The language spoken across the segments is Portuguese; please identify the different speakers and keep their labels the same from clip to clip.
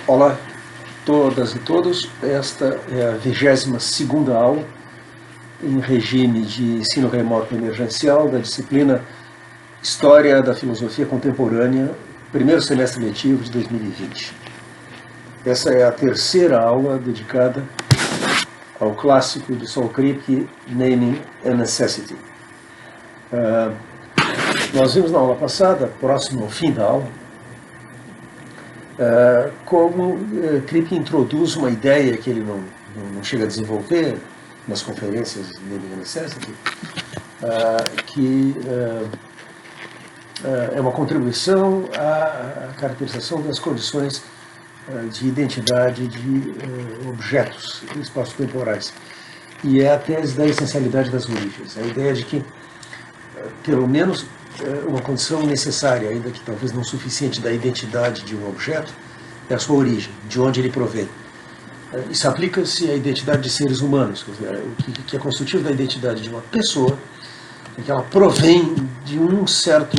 Speaker 1: Olá, todas e todos. Esta é a 22ª aula em regime de ensino remoto emergencial da disciplina História da Filosofia Contemporânea, primeiro semestre letivo de 2020. Essa é a terceira aula dedicada ao clássico de Saul Kripke, Naming and Necessity. Nós vimos na aula passada, próximo ao fim da aula, como Kripke introduz uma ideia que ele não chega a desenvolver nas conferências de Naming and Necessity, que é uma contribuição à caracterização das condições de identidade de objetos espaço-temporais. E é a tese da essencialidade das origens, a ideia de que, pelo menos, uma condição necessária, ainda que talvez não suficiente, da identidade de um objeto é a sua origem, de onde ele provém. Isso aplica-se à identidade de seres humanos, quer dizer, o que é constitutivo da identidade de uma pessoa é que ela provém de um certo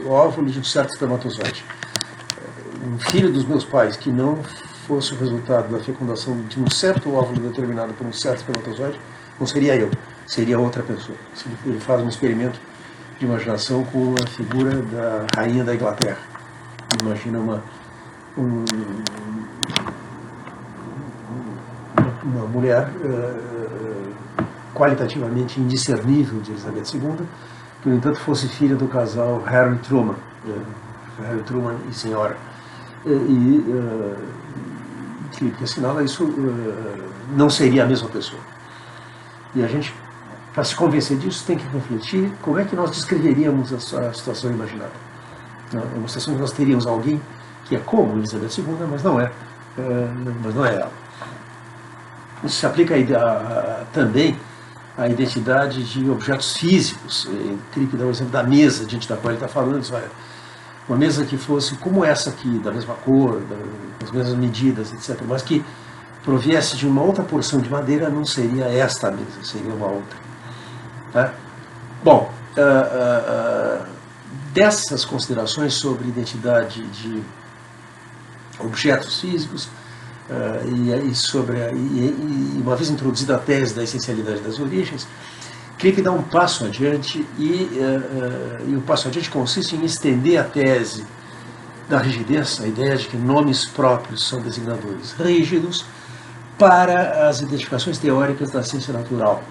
Speaker 1: óvulo, de um certo espermatozoide. Um filho dos meus pais que não fosse o resultado da fecundação de um certo óvulo determinado por um certo espermatozoide, não seria eu, seria outra pessoa. Ele faz um experimento de imaginação com a figura da rainha da Inglaterra. Imagina uma mulher qualitativamente indiscernível de Elizabeth II, que, no entanto, fosse filha do casal Harry Truman e senhora. Que assinala isso, não seria a mesma pessoa. E a gente, para se convencer disso, tem que refletir como é que nós descreveríamos a situação imaginada. É uma situação que nós teríamos alguém que é como Elizabeth II, mas não é ela. Isso se aplica também à identidade de objetos físicos. Kripke dá o exemplo da mesa diante da qual ele está falando. Uma mesa que fosse como essa aqui, da mesma cor, das mesmas medidas, etc., mas que proviesse de uma outra porção de madeira, não seria esta mesa, seria uma outra. Tá? Bom, dessas considerações sobre identidade de objetos físicos, e uma vez introduzida a tese da essencialidade das origens, Kripke dá um passo adiante e o passo adiante consiste em estender a tese da rigidez, a ideia de que nomes próprios são designadores rígidos, para as identificações teóricas da ciência natural.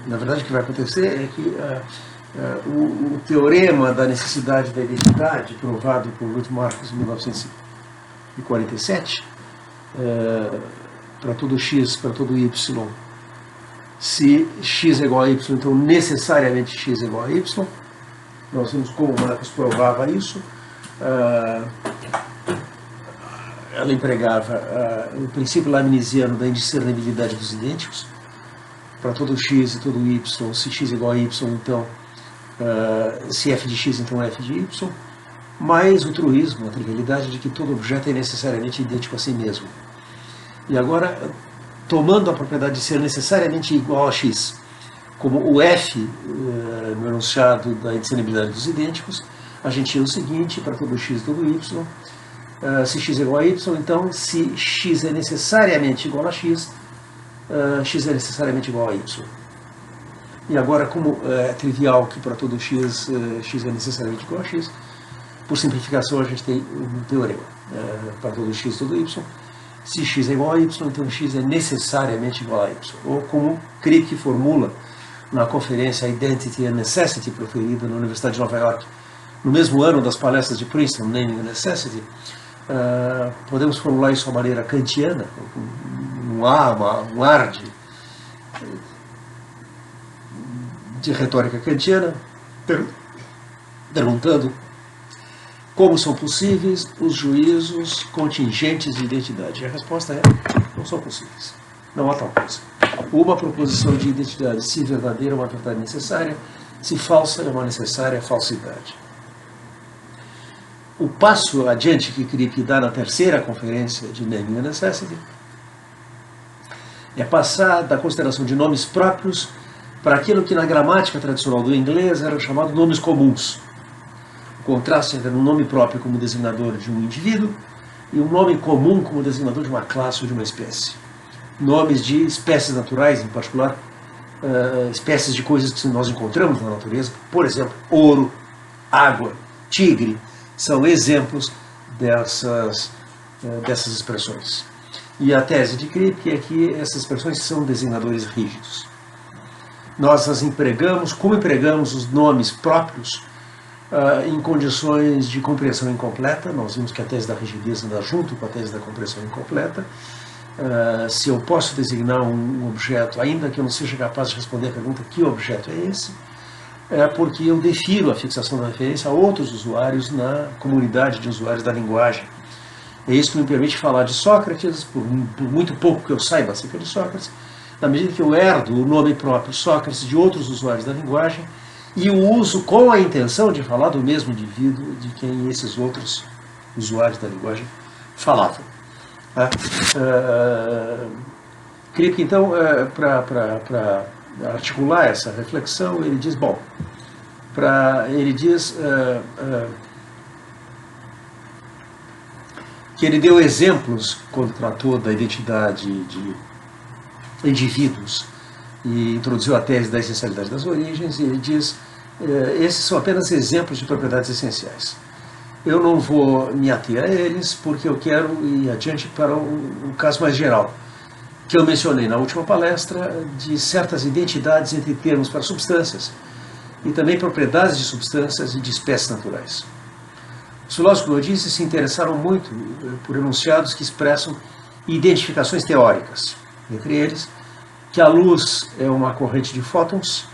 Speaker 1: Na verdade, o que vai acontecer é que o teorema da necessidade da identidade, provado por Ruth Marcus em 1947, para todo x, para todo y, se x é igual a y, então necessariamente x é igual a y. Nós vimos como Marcus provava isso. Ela empregava o princípio leibniziano da indiscernibilidade dos idênticos. Para todo x e todo y, se x é igual a y, então, se f de x, então f de y. Mais o truísmo, a trivialidade de que todo objeto é necessariamente idêntico a si mesmo. E agora, tomando a propriedade de ser necessariamente igual a x, como o f no enunciado da indiscernibilidade dos idênticos, a gente tinha o seguinte, para todo x e todo y, se x é igual a y, então se x é necessariamente igual a x, x é necessariamente igual a y. E agora, como é trivial que para todo x, x é necessariamente igual a x, por simplificação a gente tem um teorema. Para todo x e todo y, se x é igual a y, então x é necessariamente igual a y. Ou como Kripke formula na conferência Identity and Necessity, proferida na Universidade de Nova York, no mesmo ano das palestras de Princeton, Naming and Necessity, podemos formular isso de uma maneira kantiana, um ar de retórica kantiana, perguntando como são possíveis os juízos contingentes de identidade. E a resposta é: não são possíveis. Não há tal coisa. Uma proposição de identidade, se verdadeira, é uma verdade necessária, se falsa, é uma necessária falsidade. O passo adiante que Kripke dá na terceira conferência de Naming and Necessity é passar da consideração de nomes próprios para aquilo que na gramática tradicional do inglês era chamado nomes comuns. O contraste entre um nome próprio como designador de um indivíduo e um nome comum como designador de uma classe ou de uma espécie. Nomes de espécies naturais, em particular, espécies de coisas que nós encontramos na natureza, por exemplo, ouro, água, tigre, são exemplos dessas expressões. E a tese de Kripke é que essas expressões são designadores rígidos. Nós as empregamos, como empregamos os nomes próprios, em condições de compreensão incompleta. Nós vimos que a tese da rigidez anda junto com a tese da compreensão incompleta. Se eu posso designar um objeto, ainda que eu não seja capaz de responder a pergunta que objeto é esse, é porque eu defiro a fixação da referência a outros usuários na comunidade de usuários da linguagem. É isso que me permite falar de Sócrates, por muito pouco que eu saiba acerca de Sócrates, na medida que eu herdo o nome próprio Sócrates de outros usuários da linguagem e o uso com a intenção de falar do mesmo indivíduo de quem esses outros usuários da linguagem falavam. Kripke, então, para articular essa reflexão, ele diz, que ele deu exemplos quando tratou da identidade de indivíduos e introduziu a tese da essencialidade das origens, e ele diz, esses são apenas exemplos de propriedades essenciais. Eu não vou me ater a eles porque eu quero ir adiante para um caso mais geral, que eu mencionei na última palestra, de certas identidades entre termos para substâncias e também propriedades de substâncias e de espécies naturais. Os filósofos, como eu disse, se interessaram muito por enunciados que expressam identificações teóricas, entre eles que a luz é uma corrente de fótons,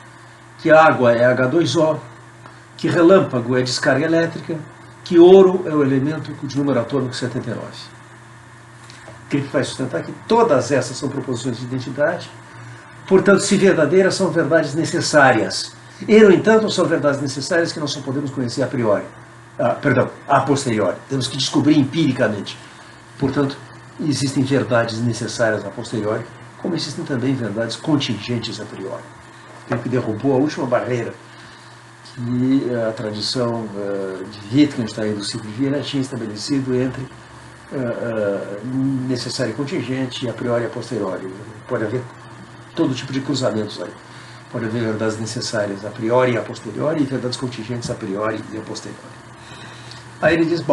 Speaker 1: que a água é H2O, que relâmpago é descarga elétrica, que ouro é o elemento de número atômico 79. Kripke vai sustentar que todas essas são proposições de identidade, portanto, se verdadeiras, são verdades necessárias. E, no entanto, são verdades necessárias que nós só podemos conhecer a priori. A posteriori. Temos que descobrir empiricamente. Portanto, existem verdades necessárias a posteriori, como existem também verdades contingentes a priori. Kripke derrubou a última barreira que a tradição de Wittgenstein do ciclo de Viena tinha estabelecido entre necessário e contingente, e a priori e a posteriori. Pode haver todo tipo de cruzamentos aí. Pode haver verdades necessárias a priori e a posteriori, e verdades contingentes a priori e a posteriori. Aí ele diz,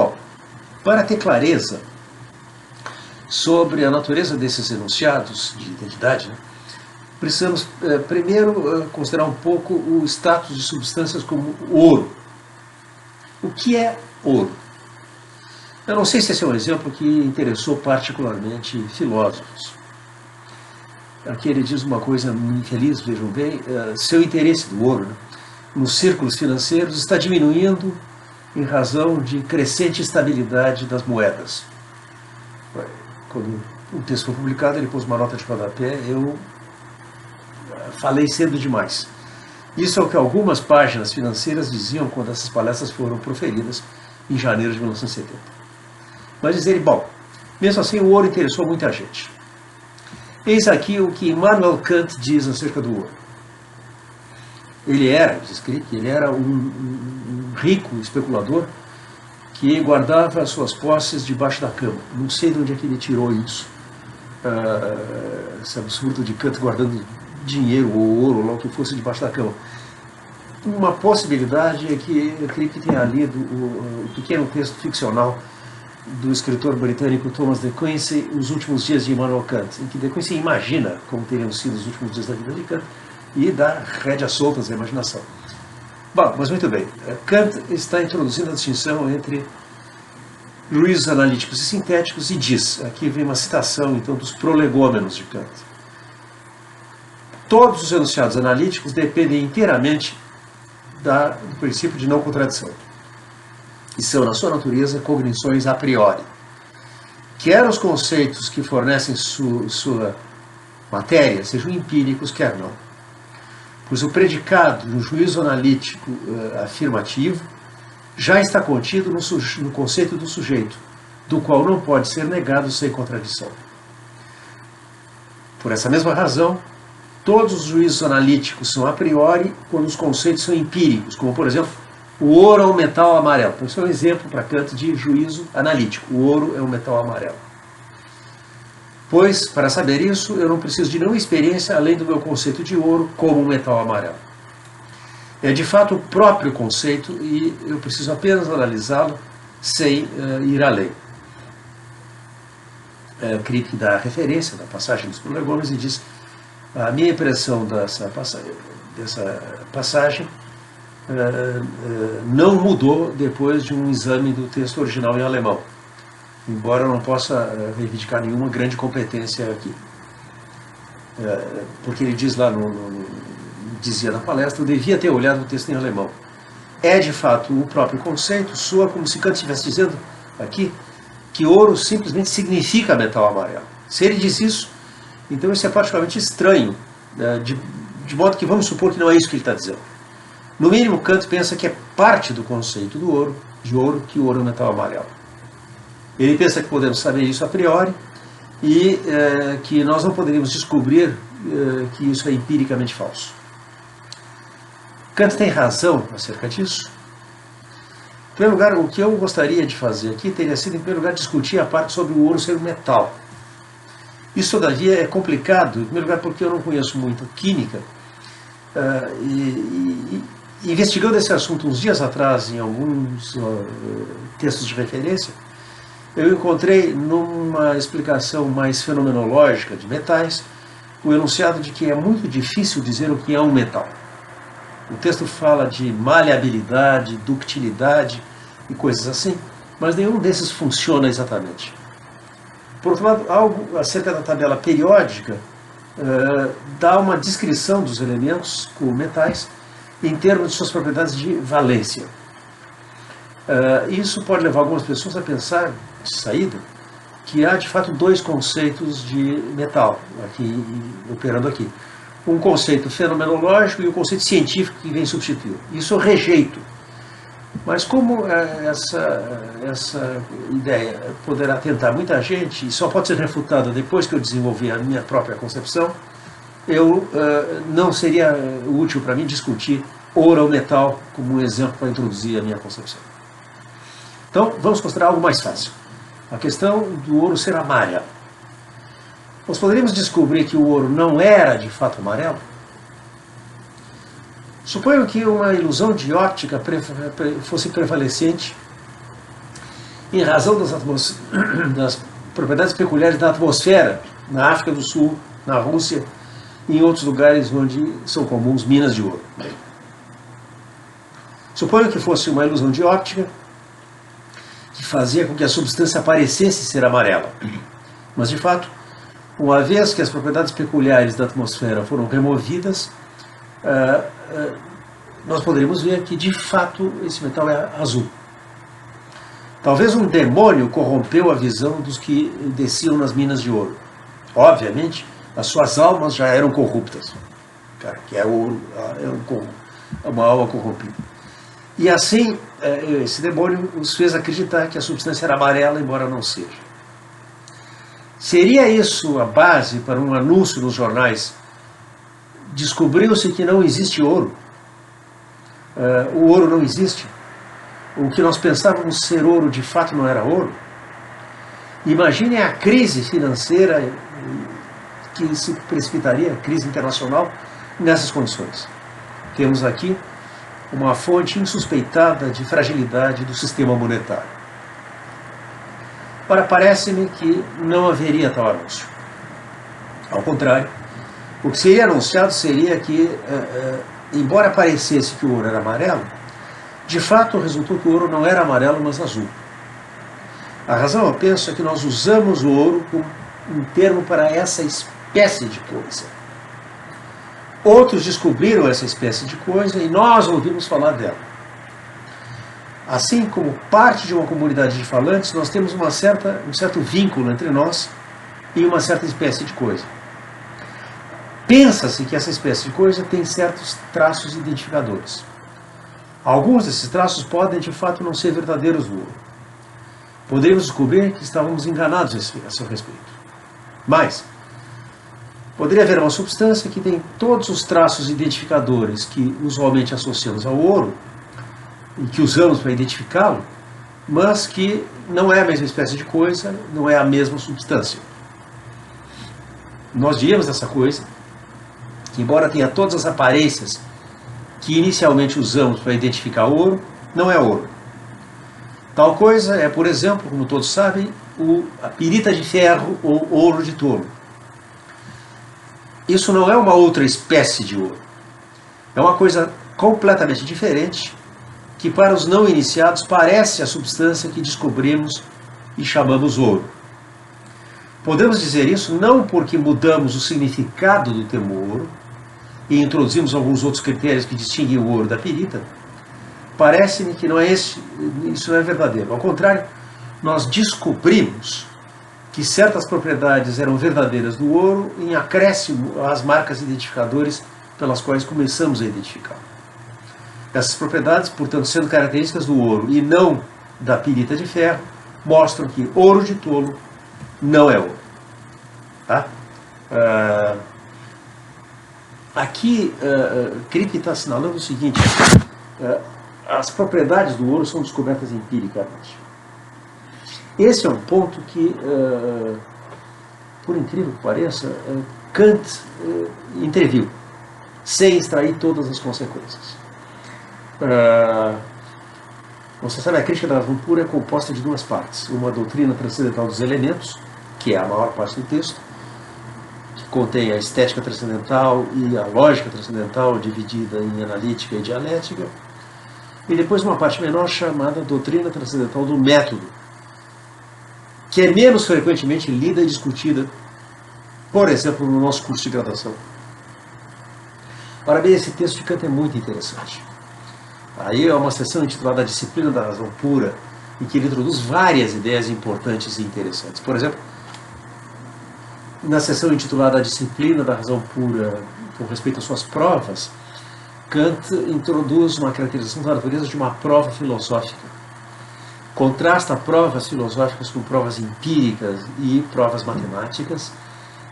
Speaker 1: para ter clareza sobre a natureza desses enunciados de identidade, precisamos primeiro considerar um pouco o status de substâncias como ouro. O que é ouro? Eu não sei se esse é um exemplo que interessou particularmente filósofos. Aqui ele diz uma coisa muito infeliz, vejam bem, seu interesse do ouro, nos círculos financeiros está diminuindo em razão de crescente estabilidade das moedas. Quando o texto foi publicado, ele pôs uma nota de rodapé, eu falei cedo demais. Isso é o que algumas páginas financeiras diziam quando essas palestras foram proferidas em janeiro de 1970. Mas diz ele, mesmo assim o ouro interessou muita gente. Eis aqui o que Immanuel Kant diz acerca do ouro. Ele era, diz Kripke, ele era um rico especulador que guardava suas posses debaixo da cama. Não sei de onde é que ele tirou isso. Esse absurdo de Kant guardando dinheiro ou ouro, ou lá o que fosse, debaixo da cama. Uma possibilidade é que Kripke tenha lido o pequeno texto ficcional do escritor britânico Thomas de Quincey, Os Últimos Dias de Immanuel Kant, em que de Quincey imagina como teriam sido os últimos dias da vida de Kant e dá rédeas soltas à imaginação. Mas muito bem, Kant está introduzindo a distinção entre juízos analíticos e sintéticos e diz, aqui vem uma citação então dos prolegômenos de Kant. Todos os enunciados analíticos dependem inteiramente do princípio de não contradição. E são, na sua natureza, cognições a priori. Quer os conceitos que fornecem sua matéria sejam empíricos, quer não. Pois o predicado no juízo analítico afirmativo já está contido no conceito do sujeito, do qual não pode ser negado sem contradição. Por essa mesma razão, todos os juízos analíticos são a priori quando os conceitos são empíricos, como, por exemplo, O ouro é um metal amarelo. Então, isso é um exemplo para Kant de juízo analítico. O ouro é um metal amarelo. Pois, para saber isso, eu não preciso de nenhuma experiência além do meu conceito de ouro como um metal amarelo. É de fato o próprio conceito e eu preciso apenas analisá-lo sem ir além. Kripke dá a referência da passagem dos prolegômenos e diz: a minha impressão dessa passagem não mudou depois de um exame do texto original em alemão, embora eu não possa reivindicar nenhuma grande competência aqui. Porque ele diz lá, dizia na palestra, eu devia ter olhado o texto em alemão. É de fato o próprio conceito, soa como se Kant estivesse dizendo aqui que ouro simplesmente significa metal amarelo. Se ele diz isso, então isso é particularmente estranho, de modo que vamos supor que não é isso que ele está dizendo. No mínimo, Kant pensa que é parte do conceito do ouro, de ouro, que o ouro é um metal amarelo. Ele pensa que podemos saber isso a priori e que nós não poderíamos descobrir que isso é empiricamente falso. Kant tem razão acerca disso. Em primeiro lugar, o que eu gostaria de fazer aqui teria sido, em primeiro lugar, discutir a parte sobre o ouro ser um metal. Isso, todavia, é complicado, em primeiro lugar, porque eu não conheço muito química. Investigando esse assunto uns dias atrás, em alguns textos de referência, eu encontrei, numa explicação mais fenomenológica de metais, o enunciado de que é muito difícil dizer o que é um metal. O texto fala de maleabilidade, ductilidade e coisas assim, mas nenhum desses funciona exatamente. Por outro lado, algo acerca da tabela periódica dá uma descrição dos elementos como metais em termos de suas propriedades de valência. Isso pode levar algumas pessoas a pensar, de saída, que há de fato dois conceitos de metal operando aqui. Um conceito fenomenológico e um conceito científico que vem substituir. Isso eu rejeito. Mas como essa ideia poderá tentar muita gente e só pode ser refutada depois que eu desenvolver a minha própria concepção, não seria útil para mim discutir ouro ou metal como um exemplo para introduzir a minha concepção. Então, vamos considerar algo mais fácil. A questão do ouro ser amarelo. Nós poderíamos descobrir que o ouro não era de fato amarelo? Suponho que uma ilusão de óptica fosse prevalecente em razão das propriedades peculiares da atmosfera na África do Sul, na Rússia e em outros lugares onde são comuns minas de ouro. Suponho que fosse uma ilusão de óptica que fazia com que a substância parecesse ser amarela. Mas, de fato, uma vez que as propriedades peculiares da atmosfera foram removidas, nós poderíamos ver que, de fato, esse metal é azul. Talvez um demônio corrompeu a visão dos que desciam nas minas de ouro. Obviamente, as suas almas já eram corruptas, que é uma alma corrompida. E assim, esse demônio os fez acreditar que a substância era amarela, embora não seja. Seria isso a base para um anúncio nos jornais? Descobriu-se que não existe ouro. O ouro não existe. O que nós pensávamos ser ouro, de fato não era ouro. Imagine a crise financeira que se precipitaria, crise internacional, nessas condições. Temos aqui uma fonte insuspeitada de fragilidade do sistema monetário. Ora, parece-me que não haveria tal anúncio. Ao contrário, o que seria anunciado seria que, embora parecesse que o ouro era amarelo, de fato resultou que o ouro não era amarelo, mas azul. A razão, eu penso, é que nós usamos o ouro como um termo para essa espécie de coisa. Outros descobriram essa espécie de coisa e nós ouvimos falar dela. Assim como parte de uma comunidade de falantes, nós temos um certo vínculo entre nós e uma certa espécie de coisa. Pensa-se que essa espécie de coisa tem certos traços identificadores. Alguns desses traços podem, de fato, não ser verdadeiros do ouro. Poderíamos descobrir que estávamos enganados a seu respeito. Mas poderia haver uma substância que tem todos os traços identificadores que usualmente associamos ao ouro, e que usamos para identificá-lo, mas que não é a mesma espécie de coisa, não é a mesma substância. Nós diríamos essa coisa, que embora tenha todas as aparências que inicialmente usamos para identificar ouro, não é ouro. Tal coisa é, por exemplo, como todos sabem, a pirita de ferro ou ouro de tolo. Isso não é uma outra espécie de ouro. É uma coisa completamente diferente, que para os não iniciados parece a substância que descobrimos e chamamos ouro. Podemos dizer isso não porque mudamos o significado do termo ouro e introduzimos alguns outros critérios que distinguem o ouro da pirita. Parece-me que isso não é verdadeiro. Ao contrário, nós descobrimos que certas propriedades eram verdadeiras do ouro em acréscimo às marcas identificadores pelas quais começamos a identificar. Essas propriedades, portanto, sendo características do ouro e não da pirita de ferro, mostram que ouro de tolo não é ouro. Tá? Aqui, Crick está assinalando o seguinte: as propriedades do ouro são descobertas empiricamente. Esse é um ponto que, por incrível que pareça, Kant interviu, sem extrair todas as consequências. Você sabe, a crítica da razão pura é composta de duas partes. Uma doutrina transcendental dos elementos, que é a maior parte do texto, que contém a estética transcendental e a lógica transcendental, dividida em analítica e dialética, e depois uma parte menor chamada doutrina transcendental do método, que é menos frequentemente lida e discutida, por exemplo, no nosso curso de graduação. Ora bem, esse texto de Kant é muito interessante. Aí é uma seção intitulada A Disciplina da Razão Pura, em que ele introduz várias ideias importantes e interessantes. Por exemplo, na seção intitulada A Disciplina da Razão Pura com respeito às suas provas, Kant introduz uma caracterização da natureza de uma prova filosófica. Contrasta provas filosóficas com provas empíricas e provas matemáticas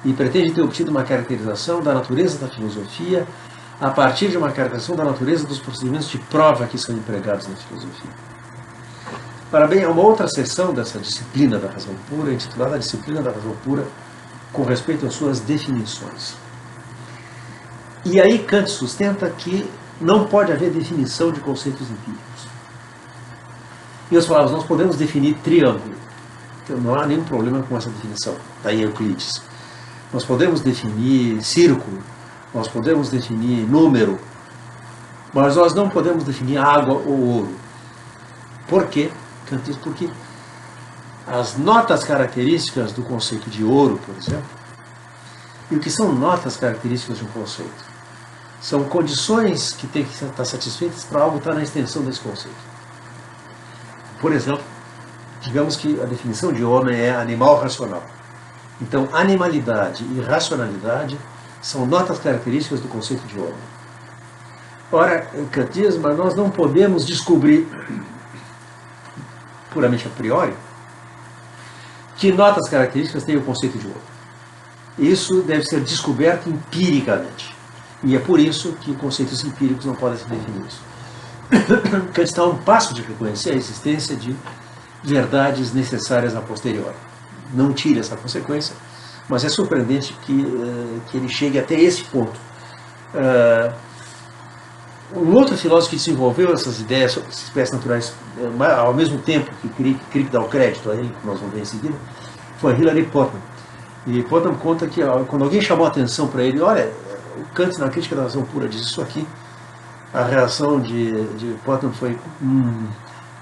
Speaker 1: e pretende ter obtido uma caracterização da natureza da filosofia a partir de uma caracterização da natureza dos procedimentos de prova que são empregados na filosofia. Para bem, há uma outra seção dessa disciplina da razão pura, intitulada Disciplina da Razão Pura, com respeito às suas definições. E aí Kant sustenta que não pode haver definição de conceitos empíricos. E as palavras, nós podemos definir triângulo. Então, não há nenhum problema com essa definição, está em Euclides. Nós podemos definir círculo, nós podemos definir número, mas nós não podemos definir água ou ouro. Por quê? Kant diz porque as notas características do conceito de ouro, por exemplo, e o que são notas características de um conceito? São condições que têm que estar satisfeitas para algo estar na extensão desse conceito. Por exemplo, digamos que a definição de homem é animal racional. Então, animalidade e racionalidade são notas características do conceito de homem. Ora, Kant diz, mas nós não podemos descobrir, puramente a priori, que notas características tem o conceito de ouro. Isso deve ser descoberto empiricamente. E é por isso que conceitos empíricos não podem ser definidos. Kant está a um passo de reconhecer a existência de verdades necessárias a posteriori. Não tire essa consequência, mas é surpreendente que ele chegue até esse ponto. Um outro filósofo que desenvolveu essas ideias sobre as espécies naturais ao mesmo tempo que Crick dá o crédito a ele, que nós vamos ver em seguida, foi Hilary Putnam. E Putnam conta que quando alguém chamou a atenção para ele, olha, o Kant na Crítica da Razão Pura diz isso aqui, a reação de Putnam foi: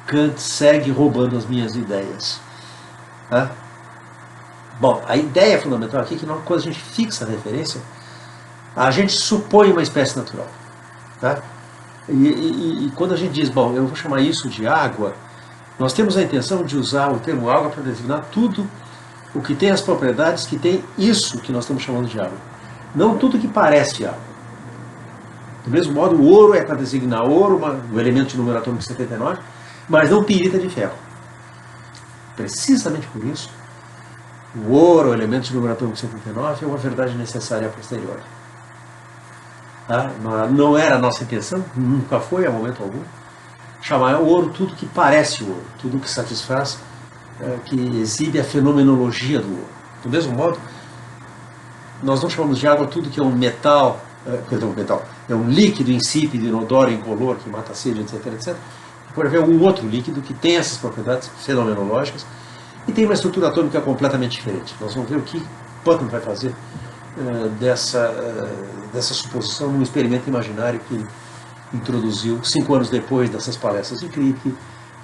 Speaker 1: Kant segue roubando as minhas ideias. Tá? Bom, a ideia fundamental aqui é que quando a gente fixa a referência, a gente supõe uma espécie natural. Tá? E quando a gente diz, bom, eu vou chamar isso de água, nós temos a intenção de usar o termo água para designar tudo o que tem as propriedades que tem isso que nós estamos chamando de água. Não tudo que parece água. Do mesmo modo, o ouro é para designar ouro, o elemento de número atômico 79, mas não pirita de ferro. Precisamente por isso, o ouro, o elemento de número atômico 79, é uma verdade necessária a posteriori. Tá? Não era a nossa intenção, nunca foi a momento algum, chamar ouro tudo que parece ouro, tudo que satisfaz, que exibe a fenomenologia do ouro. Do mesmo modo, nós não chamamos de água tudo que é um metal, é um líquido insípido, inodoro, incolor, que mata a sede, etc, etc. Pode haver um outro líquido que tem essas propriedades fenomenológicas e tem uma estrutura atômica completamente diferente. Nós vamos ver o que Putnam vai fazer dessa suposição num experimento imaginário que ele introduziu 5 anos depois dessas palestras de Kripke,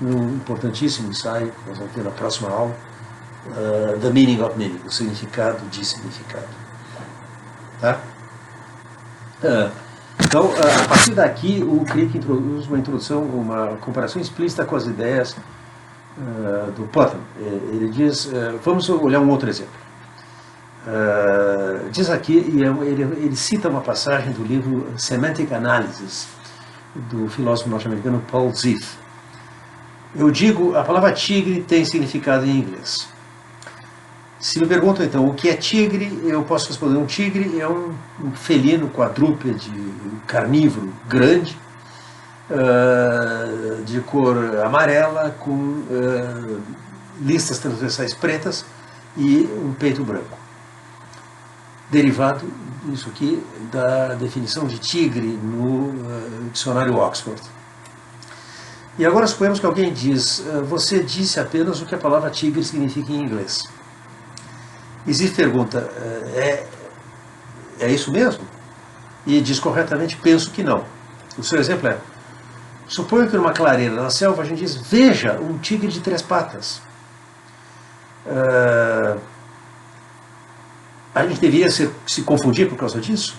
Speaker 1: num importantíssimo ensaio que nós vamos ter na próxima aula, The Meaning of Meaning, o significado de significado. Tá? Então, a partir daqui, o Kripke introduz uma introdução, uma comparação explícita com as ideias do Putnam. Ele diz, vamos olhar um outro exemplo. Diz aqui, e ele cita uma passagem do livro Semantic Analysis, do filósofo norte-americano Paul Ziff. Eu digo, a palavra tigre tem significado em inglês. Se me perguntam então o que é tigre, eu posso responder: um tigre é um felino quadrúpede, carnívoro, grande, de cor amarela, com listas transversais pretas e um peito branco. Derivado, isso aqui, da definição de tigre no dicionário Oxford. E agora suponhamos que alguém diz: você disse apenas o que a palavra tigre significa em inglês. E Ziff pergunta: é isso mesmo? E diz corretamente: penso que não. O seu exemplo é: suponho que numa clareira na selva a gente diz: veja, um tigre de 3 patas. A gente deveria se confundir por causa disso?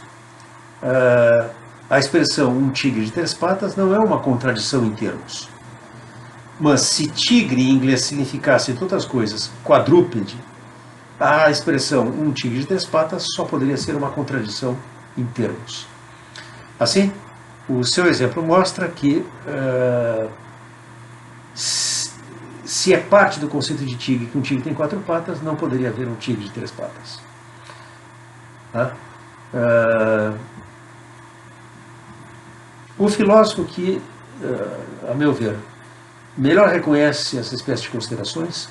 Speaker 1: A expressão um tigre de 3 patas não é uma contradição em termos. Mas se tigre em inglês significasse, entre outras coisas, quadrúpede, a expressão um tigre de 3 patas só poderia ser uma contradição em termos. Assim, o seu exemplo mostra que se é parte do conceito de tigre que um tigre tem 4 patas, não poderia haver um tigre de 3 patas. Tá? O filósofo que, a meu ver, melhor reconhece essa espécie de considerações,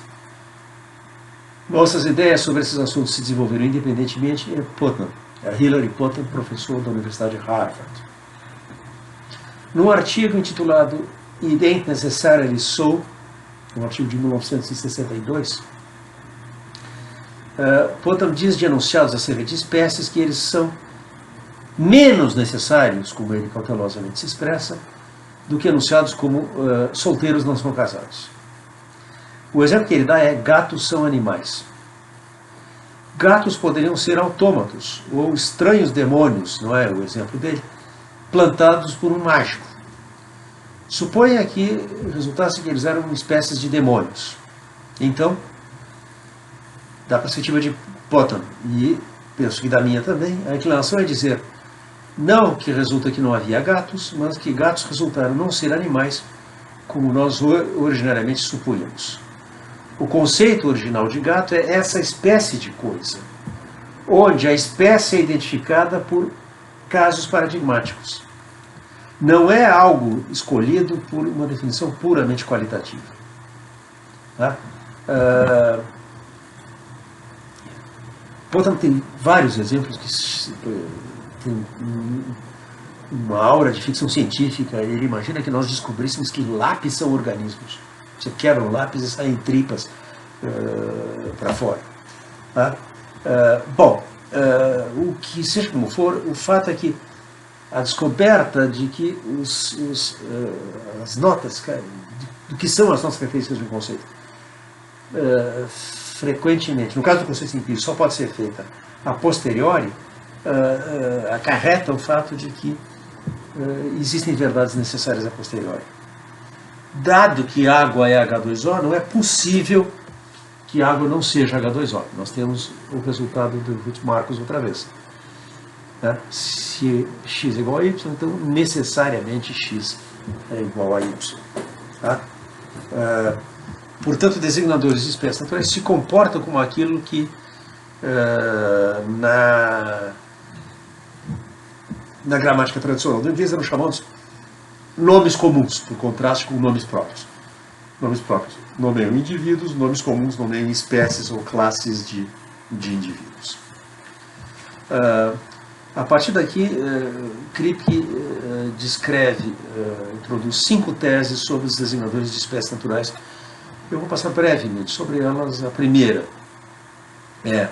Speaker 1: nossas ideias sobre esses assuntos se desenvolveram independentemente, é Putnam, Hilary Putnam, professor da Universidade de Harvard. Num artigo intitulado It Ain't Necessarily So, um artigo de 1962, Putnam diz de enunciados acerca de espécies que eles são menos necessários, como ele cautelosamente se expressa, do que enunciados como solteiros não são casados. O exemplo que ele dá é: gatos são animais. Gatos poderiam ser autômatos, ou estranhos demônios, não é o exemplo dele, plantados por um mágico. Suponha que resultasse que eles eram espécies de demônios. Então, da perspectiva de Putnam, e penso que da minha também, a inclinação é dizer não que resulta que não havia gatos, mas que gatos resultaram não ser animais como nós originariamente supunhamos. O conceito original de gato é essa espécie de coisa, onde a espécie é identificada por casos paradigmáticos. Não é algo escolhido por uma definição puramente qualitativa. Tá? Putnam tem vários exemplos que tem uma aura de ficção científica. Ele imagina que nós descobríssemos que lápis são organismos. Você quebra um lápis e saem tripas para fora. Tá? O que seja como for, o fato é que a descoberta de que as notas, do que são as nossas características de um conceito, frequentemente, no caso do conceito empírico, só pode ser feita a posteriori, acarreta o fato de que existem verdades necessárias a posteriori. Dado que água é H2O, não é possível que água não seja H2O. Nós temos o resultado do Ruth-Marcus outra vez. Se x é igual a y, então necessariamente x é igual a y. Tá? Portanto, designadores de espécies naturais se comportam como aquilo que na gramática tradicional do inglês eram chamados nomes comuns, por contraste com nomes próprios. Nomes próprios nomeiam indivíduos, nomes comuns nomeiam espécies ou classes de indivíduos. A partir daqui, Kripke introduz 5 teses sobre os designadores de espécies naturais. Eu vou passar brevemente sobre elas. A primeira é: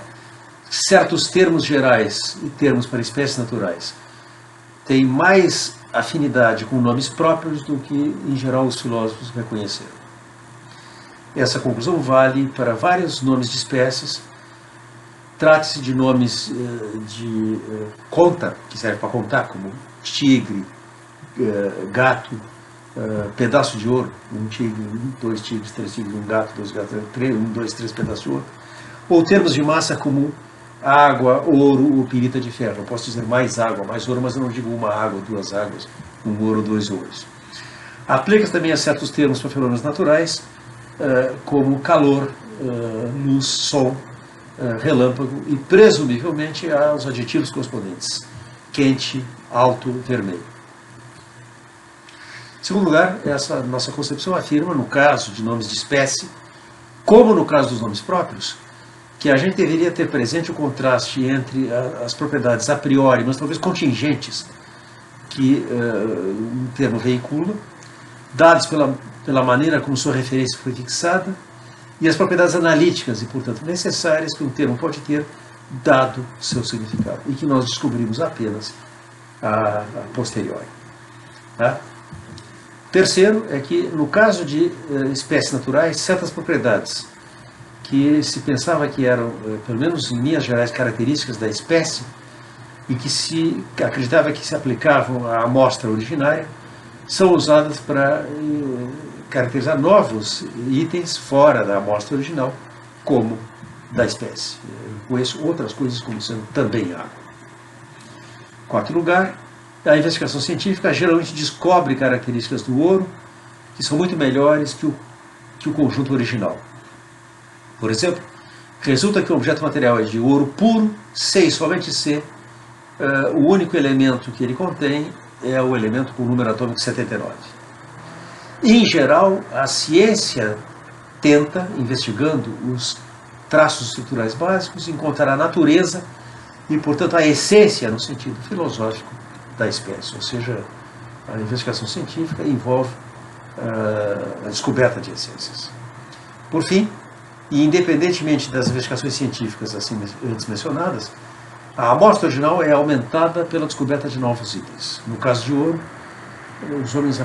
Speaker 1: certos termos gerais e termos para espécies naturais têm mais afinidade com nomes próprios do que, em geral, os filósofos reconheceram. Essa conclusão vale para vários nomes de espécies. Trata-se de nomes de conta, que serve para contar, como tigre, gato, pedaço de ouro, um tigre, 2 tigres, 3 tigres, um gato, 2 gatos, 2, 3 pedaços de ouro. Ou termos de massa comum, água, ouro ou pirita de ferro. Eu posso dizer mais água, mais ouro, mas eu não digo uma água, 2 águas, um ouro, 2 ouros. Aplica-se também a certos termos para fenômenos naturais, como calor, luz, sol, relâmpago, e presumivelmente aos adjetivos correspondentes: quente, alto, vermelho. Em segundo lugar, essa nossa concepção afirma, no caso de nomes de espécie, como no caso dos nomes próprios, que a gente deveria ter presente o contraste entre as propriedades a priori, mas talvez contingentes, que um termo veicula, dados pela maneira como sua referência foi fixada, e as propriedades analíticas e, portanto, necessárias que um termo pode ter, dado seu significado, e que nós descobrimos apenas a posteriori. Tá? Terceiro é que, no caso de espécies naturais, certas propriedades que se pensava que eram, pelo menos em linhas gerais, características da espécie, e que se acreditava que se aplicavam à amostra originária, são usadas para caracterizar novos itens fora da amostra original, como da espécie. Eu conheço outras coisas como sendo também água. Em quarto lugar, a investigação científica geralmente descobre características do ouro que são muito melhores que o conjunto original. Por exemplo, resulta que o objeto material é de ouro puro, C e somente C. O único elemento que ele contém é o elemento com o número atômico 79. Em geral, a ciência tenta, investigando os traços estruturais básicos, encontrar a natureza e, portanto, a essência, no sentido filosófico, da espécie. Ou seja, a investigação científica envolve a descoberta de essências. Por fim, e independentemente das investigações científicas assim antes mencionadas, a amostra original é aumentada pela descoberta de novos itens. No caso de ouro, os homens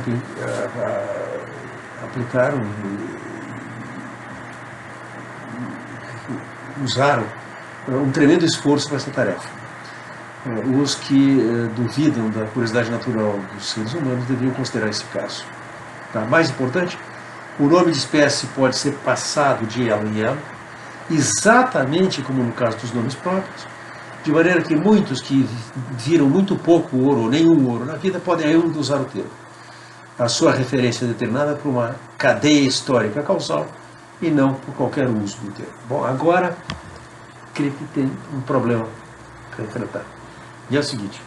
Speaker 1: usaram um tremendo esforço para essa tarefa. Os que duvidam da curiosidade natural dos seres humanos deveriam considerar esse caso. Tá? Mais importante, o nome de espécie pode ser passado de elo em elo, exatamente como no caso dos nomes próprios, de maneira que muitos que viram muito pouco ouro ou nenhum ouro na vida podem ainda usar o termo. A sua referência é determinada por uma cadeia histórica causal e não por qualquer uso do termo. Bom, agora, Kripke tem um problema para enfrentar. E é o seguinte: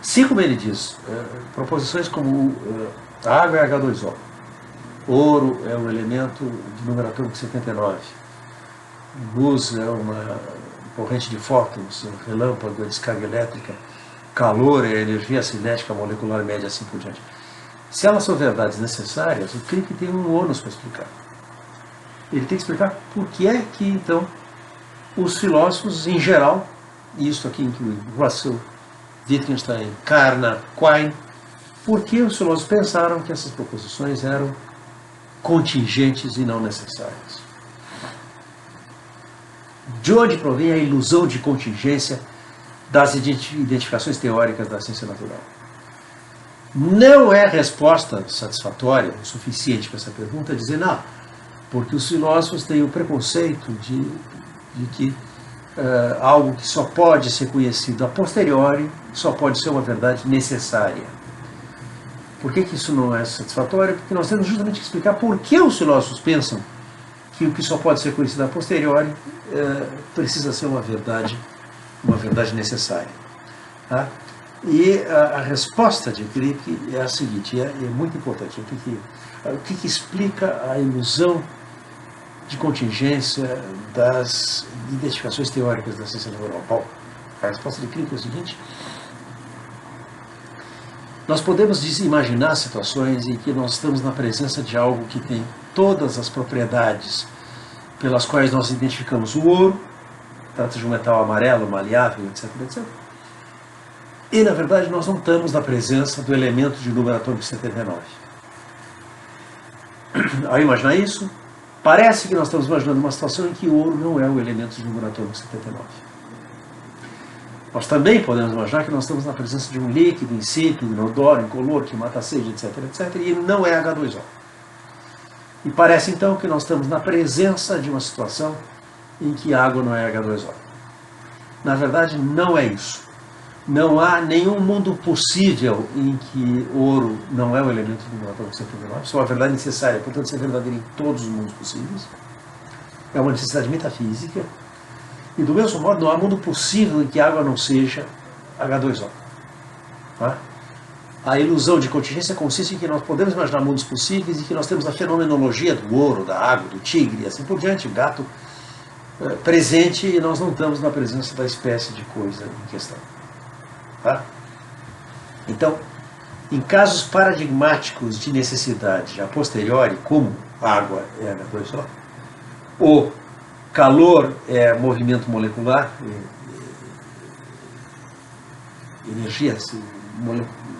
Speaker 1: se, como ele diz, proposições como a água é H2O, ouro é um elemento de número atômico 79, luz é uma corrente de fótons, relâmpago é descarga elétrica, calor é energia cinética molecular média, assim por diante. Se elas são verdades necessárias, o Kripke tem um ônus para explicar. Ele tem que explicar por que é que, então, os filósofos, em geral, e isso aqui inclui Russell, Wittgenstein, Carnap, Quine, por que os filósofos pensaram que essas proposições eram contingentes e não necessárias? De onde provém a ilusão de contingência das identificações teóricas da ciência natural? Não é resposta satisfatória o suficiente para essa pergunta dizer não, porque os filósofos têm o preconceito de que algo que só pode ser conhecido a posteriori só pode ser uma verdade necessária. Por que isso não é satisfatório? Porque nós temos justamente que explicar por que os filósofos pensam que o que só pode ser conhecido a posteriori precisa ser uma verdade necessária. Tá? E a resposta de Kripke é a seguinte, é muito importante. O que explica a ilusão de contingência das identificações teóricas da ciência neural? Bom, a resposta de Kripke é o seguinte: nós podemos imaginar situações em que nós estamos na presença de algo que tem todas as propriedades pelas quais nós identificamos o ouro, trata de um metal amarelo, maleável, etc, etc. E, na verdade, nós não estamos na presença do elemento de número atômico 79. Ao imaginar isso, parece que nós estamos imaginando uma situação em que o ouro não é o elemento de número atômico 79. Nós também podemos imaginar que nós estamos na presença de um líquido insípido, inodoro, incolor, que mata a sede, etc, etc, e não é H2O. E parece então que nós estamos na presença de uma situação em que água não é H2O. Na verdade, não é isso. Não há nenhum mundo possível em que ouro não é o elemento do número atômico 79. Isso é uma verdade necessária, portanto, isso é verdadeiro em todos os mundos possíveis. É uma necessidade metafísica. E do mesmo modo, não há mundo possível em que a água não seja H2O. Tá? A ilusão de contingência consiste em que nós podemos imaginar mundos possíveis e que nós temos a fenomenologia do ouro, da água, do tigre e assim por diante, o gato presente, e nós não estamos na presença da espécie de coisa em questão. Tá? Então, em casos paradigmáticos de necessidade a posteriori, como água é H2O, o calor é movimento molecular, energia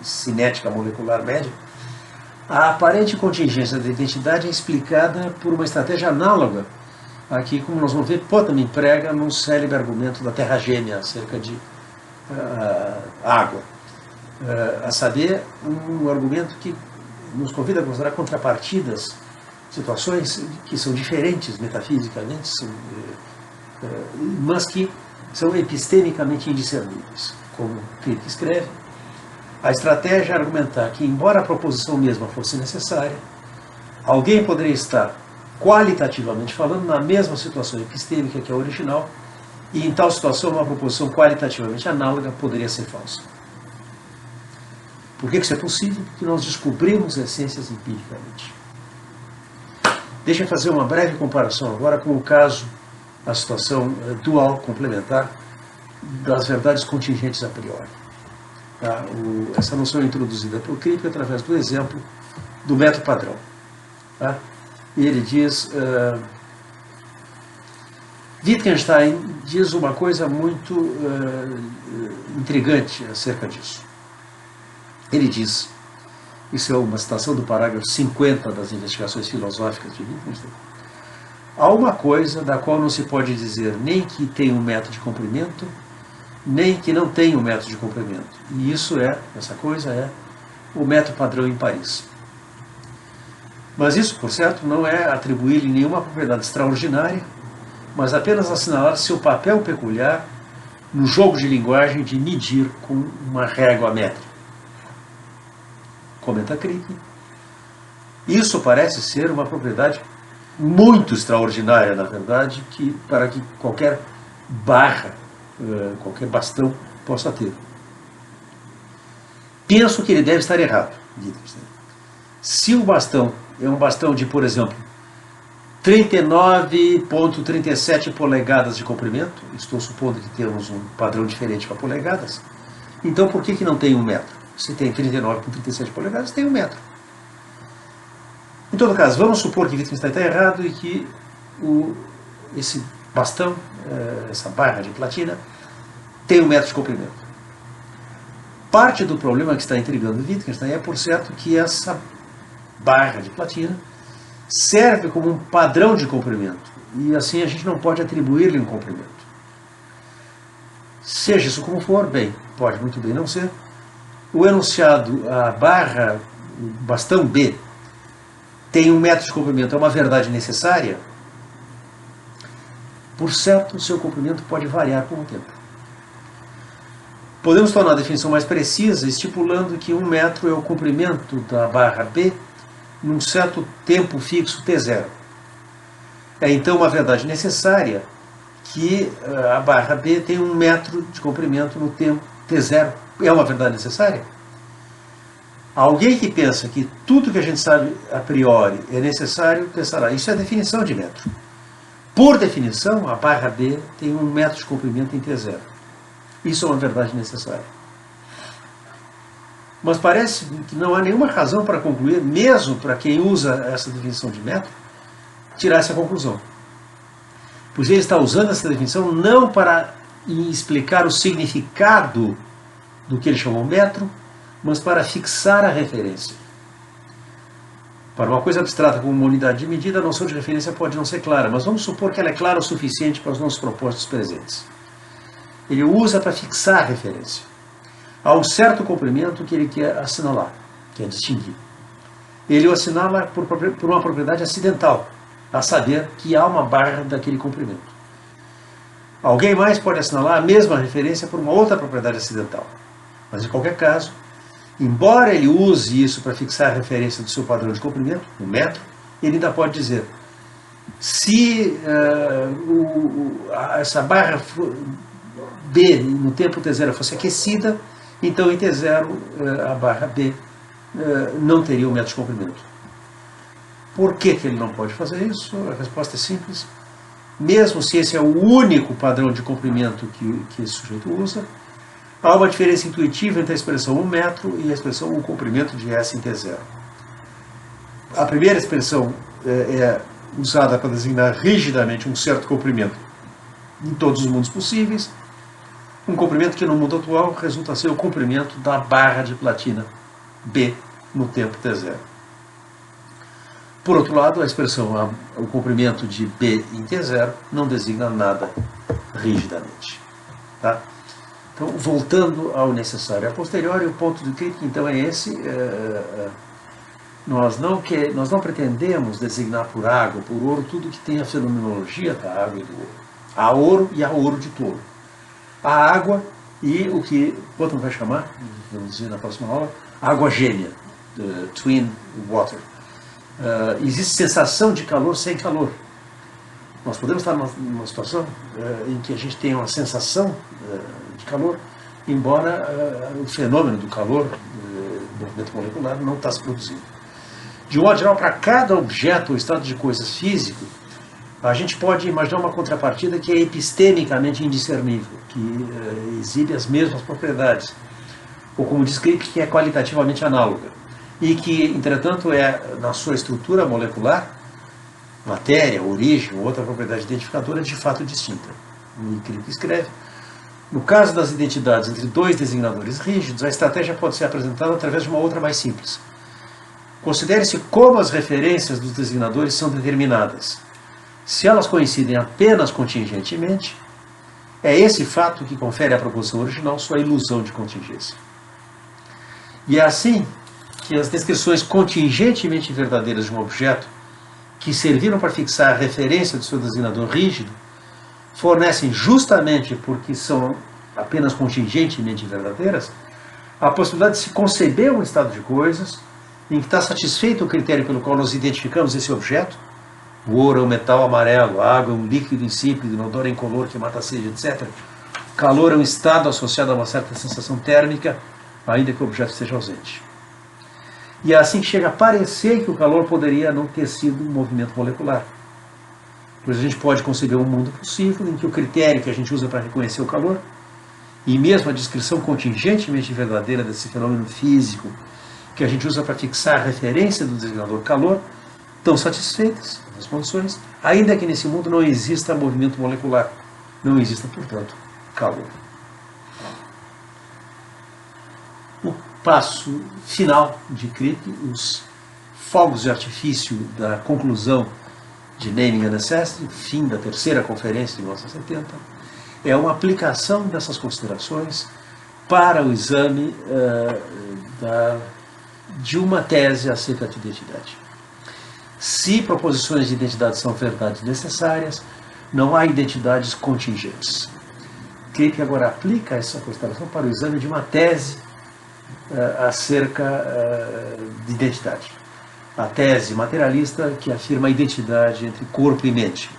Speaker 1: cinética molecular média, a aparente contingência da identidade é explicada por uma estratégia análoga aqui, como nós vamos ver, Potanin emprega num célebre argumento da Terra Gêmea acerca de água, a saber, um argumento que nos convida a considerar contrapartidas, situações que são diferentes metafisicamente, mas que são epistemicamente indiscerníveis. Como Kripke escreve, a estratégia é argumentar que, embora a proposição mesma fosse necessária, alguém poderia estar, qualitativamente falando, na mesma situação epistêmica que a original, e em tal situação uma proposição qualitativamente análoga poderia ser falsa. Por que isso é possível? Porque nós descobrimos essências empiricamente. Deixa eu fazer uma breve comparação agora com o caso, a situação dual, complementar, das verdades contingentes a priori. Tá? Essa noção é introduzida por Kripke através do exemplo do método padrão. Tá? E ele diz... Wittgenstein diz uma coisa muito intrigante acerca disso. Ele diz, isso é uma citação do parágrafo 50 das Investigações Filosóficas de Wittgenstein, há uma coisa da qual não se pode dizer nem que tem um método de comprimento, nem que não tem um método de comprimento. E essa coisa é o método padrão em Paris. Mas isso, por certo, não é atribuir-lhe nenhuma propriedade extraordinária, mas apenas assinalar seu papel peculiar no jogo de linguagem de medir com uma régua métrica. Comenta Kripke, isso parece ser uma propriedade muito extraordinária, na verdade, para que qualquer barra, qualquer bastão possa ter. Penso que ele deve estar errado. Se o bastão é um bastão de, por exemplo, 39,37 polegadas de comprimento, estou supondo que temos um padrão diferente para polegadas, então por que não tem 1 metro? Se tem 39,37 polegadas, tem 1 metro. Em todo caso, vamos supor que Wittgenstein está errado e que esse bastão, essa barra de platina, tem 1 metro de comprimento. Parte do problema que está intrigando Wittgenstein é, por certo, que essa barra de platina serve como um padrão de comprimento, e assim a gente não pode atribuir-lhe um comprimento. Seja isso como for, bem, pode muito bem não ser. O enunciado, a barra, o bastão B, tem 1 metro de comprimento, é uma verdade necessária? Por certo, o seu comprimento pode variar com o tempo. Podemos tornar a definição mais precisa, estipulando que 1 metro é o comprimento da barra B num certo tempo fixo T0. É então uma verdade necessária que a barra B tem 1 metro de comprimento no tempo T0, é uma verdade necessária? Alguém que pensa que tudo que a gente sabe a priori é necessário, pensará, isso é a definição de metro. Por definição, a barra B tem 1 metro de comprimento em T0. Isso é uma verdade necessária. Mas parece que não há nenhuma razão para concluir, mesmo para quem usa essa definição de metro, tirar essa conclusão. Pois ele está usando essa definição não para explicar o significado do que ele chamou metro, mas para fixar a referência. Para uma coisa abstrata como uma unidade de medida, a noção de referência pode não ser clara, mas vamos supor que ela é clara o suficiente para os nossos propósitos presentes. Ele usa para fixar a referência. Há um certo comprimento que ele quer assinalar, quer distinguir. Ele o assinala por uma propriedade acidental, a saber que há uma barra daquele comprimento. Alguém mais pode assinalar a mesma referência por uma outra propriedade acidental. Mas, em qualquer caso, embora ele use isso para fixar a referência do seu padrão de comprimento, o metro, ele ainda pode dizer, se essa barra B no tempo T0 fosse aquecida, então em T0 a barra B não teria 1 metro de comprimento. Por que ele não pode fazer isso? A resposta é simples. Mesmo se esse é o único padrão de comprimento que esse sujeito usa, há uma diferença intuitiva entre a expressão 1 metro e a expressão o comprimento de S em T0. A primeira expressão é usada para designar rigidamente um certo comprimento em todos os mundos possíveis, um comprimento que no mundo atual resulta ser o comprimento da barra de platina B no tempo T0. Por outro lado, a expressão o comprimento de B em T0 não designa nada rigidamente. Tá? Então, voltando ao necessário a posteriori, o ponto de crítica então é esse. Nós não pretendemos designar por água, por ouro, tudo que tem a fenomenologia da água e do ouro. Há ouro e há ouro de tolo. Há água e o que Button vai chamar, vamos dizer na próxima aula, água gêmea, twin water. Existe sensação de calor sem calor. Nós podemos estar numa situação em que a gente tem uma sensação de calor, embora o fenômeno do calor, do movimento molecular, não está se produzindo. De um modo geral, para cada objeto ou estado de coisas físico, a gente pode imaginar uma contrapartida que é epistemicamente indiscernível, que exibe as mesmas propriedades, ou como diz Crick, que é qualitativamente análoga, e que, entretanto, é, na sua estrutura molecular, matéria, origem ou outra propriedade identificadora de fato distinta. E Crick escreve, no caso das identidades entre dois designadores rígidos, a estratégia pode ser apresentada através de uma outra mais simples. Considere-se como as referências dos designadores são determinadas. Se elas coincidem apenas contingentemente, é esse fato que confere à proposição original sua ilusão de contingência. E é assim que as descrições contingentemente verdadeiras de um objeto, que serviram para fixar a referência do seu designador rígido, fornecem justamente porque são apenas contingentemente verdadeiras, a possibilidade de se conceber um estado de coisas em que está satisfeito o critério pelo qual nós identificamos esse objeto. O ouro é um metal amarelo, a água é um líquido insípido, inodoro é incolor que mata a sede, etc. O calor é um estado associado a uma certa sensação térmica, ainda que o objeto esteja ausente. E é assim que chega a parecer que o calor poderia não ter sido um movimento molecular. Pois a gente pode conceber um mundo possível em que o critério que a gente usa para reconhecer o calor, e mesmo a descrição contingentemente verdadeira desse fenômeno físico que a gente usa para fixar a referência do designador calor, estão satisfeitas as condições, ainda que nesse mundo não exista movimento molecular, não exista, portanto, calor. O passo final de Crick, os fogos de artifício da conclusão de Naming a Necessity, fim da terceira conferência de 1970, é uma aplicação dessas considerações para o exame de uma tese acerca de identidade. Se proposições de identidade são verdades necessárias, não há identidades contingentes. Crick agora aplica essa consideração para o exame de uma tese acerca de identidade. A tese materialista que afirma a identidade entre corpo e mente.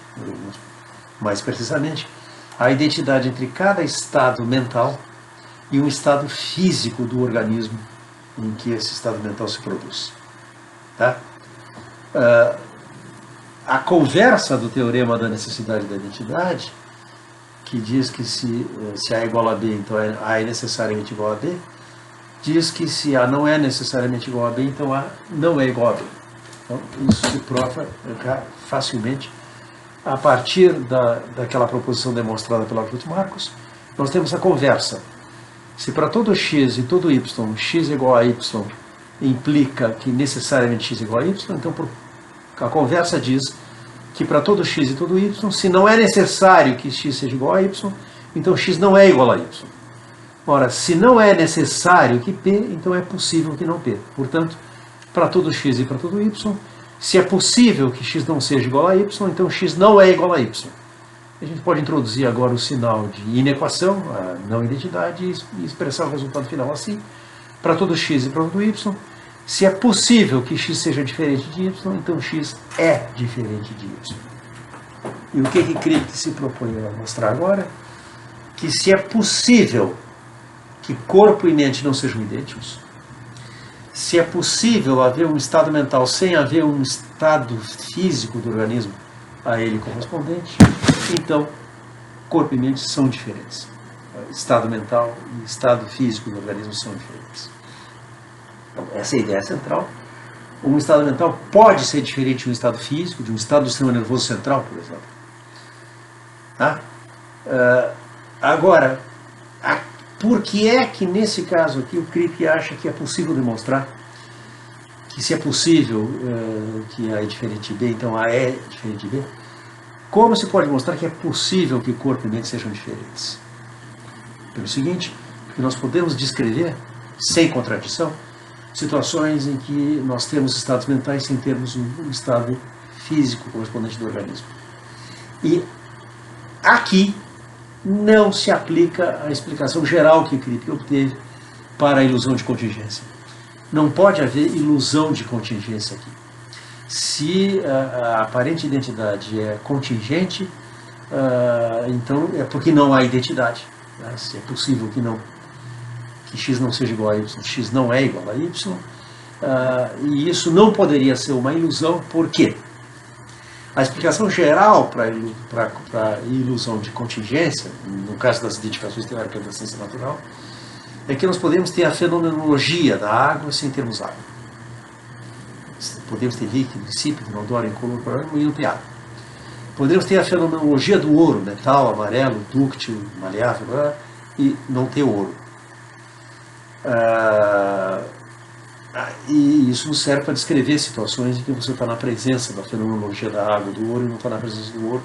Speaker 1: Mais precisamente, a identidade entre cada estado mental e um estado físico do organismo em que esse estado mental se produz. Tá? A conversa do teorema da necessidade da identidade, que diz que se A é igual a B, então A é necessariamente igual a B, diz que se A não é necessariamente igual a B, então A não é igual a B. Então, isso se prova facilmente a partir daquela proposição demonstrada pelo Augusto Marcos. Nós temos a conversa. Se para todo x e todo y, x igual a y implica que necessariamente x igual a y, então a conversa diz que para todo x e todo y, se não é necessário que x seja igual a y, então x não é igual a y. Ora, se não é necessário que p, então é possível que não p. Portanto, para todo x e para todo y, se é possível que x não seja igual a y, então x não é igual a y. A gente pode introduzir agora o sinal de inequação, a não identidade, e expressar o resultado final assim. Para todo x e para todo y, se é possível que x seja diferente de y, então x é diferente de y. E o que Kripke se propõe a mostrar agora? Que se é possível que corpo e mente não sejam idênticos, se é possível haver um estado mental sem haver um estado físico do organismo a ele correspondente, então corpo e mente são diferentes. Estado mental e estado físico do organismo são diferentes. Então, essa é a ideia central. Um estado mental pode ser diferente de um estado físico, de um estado do sistema nervoso central, por exemplo. Tá? Agora, por que é que nesse caso aqui o Kripke acha que é possível demonstrar que se é possível que A é diferente de B, então A é diferente de B? Como se pode mostrar que é possível que corpo e mente sejam diferentes? Pelo seguinte, que nós podemos descrever, sem contradição, situações em que nós temos estados mentais sem termos um estado físico correspondente do organismo. E aqui não se aplica a explicação geral que Kripke obteve para a ilusão de contingência. Não pode haver ilusão de contingência aqui. Se a aparente identidade é contingente, então é porque não há identidade. Né? Se é possível que x não seja igual a y, x não é igual a y, e isso não poderia ser uma ilusão, por quê? A explicação geral para a ilusão de contingência, no caso das identificações teóricas da ciência natural, é que nós podemos ter a fenomenologia da água sem termos água. Podemos ter líquido, insípido, inodoro, incolor, e não ter água. Podemos ter a fenomenologia do ouro, metal, amarelo, dúctil, maleável, e não ter ouro. E isso nos serve para descrever situações em que você está na presença da fenomenologia da água do ouro e não está na presença do ouro.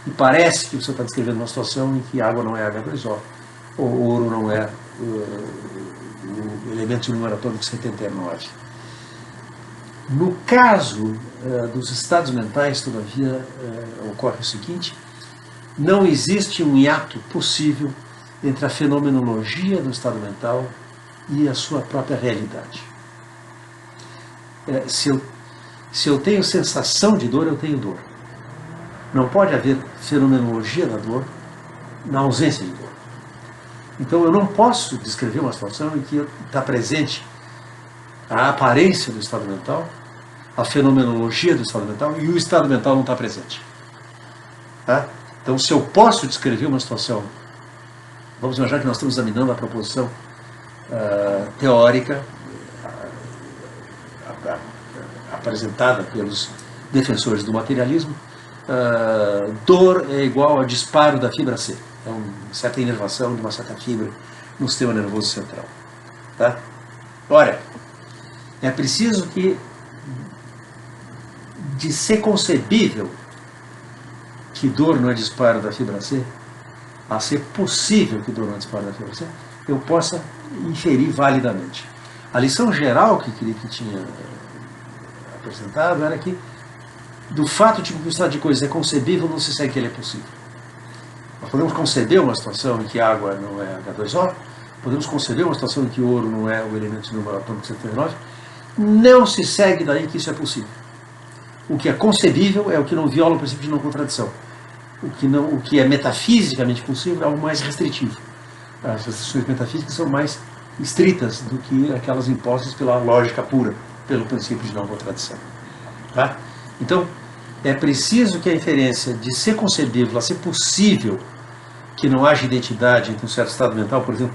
Speaker 1: E parece que você está descrevendo uma situação em que água não é H2O, ou ouro não é o elemento de número atômico 79. No caso dos estados mentais, todavia, ocorre o seguinte: não existe um hiato possível entre a fenomenologia do estado mental e a sua própria realidade. Se eu tenho sensação de dor, eu tenho dor. Não pode haver fenomenologia da dor na ausência de dor. Então eu não posso descrever uma situação em que está presente a aparência do estado mental, a fenomenologia do estado mental, e o estado mental não está presente. Tá? Então, se eu posso descrever uma situação, vamos imaginar que nós estamos examinando a proposição teórica apresentada pelos defensores do materialismo, dor é igual a disparo da fibra C. É uma certa inervação de uma certa fibra no sistema nervoso central. Tá? Ora, é preciso que, de ser concebível que dor não é disparo da fibra C, a ser possível que dor não é disparo da fibra C, eu possa inferir validamente. A lição geral que Kripke tinha apresentado era que, do fato de que o estado de coisas é concebível, não se segue que ele é possível. Nós podemos conceber uma situação em que água não é H2O, podemos conceber uma situação em que ouro não é o elemento de número atômico 79, não se segue daí que isso é possível. O que é concebível é o que não viola o princípio de não contradição. O que é metafisicamente possível é algo mais restritivo. as restrições metafísicas são mais estritas do que aquelas impostas pela lógica pura, pelo princípio de não contradição. Tá? Então, é preciso que a inferência de ser concebível, a ser possível que não haja identidade entre um certo estado mental, por exemplo,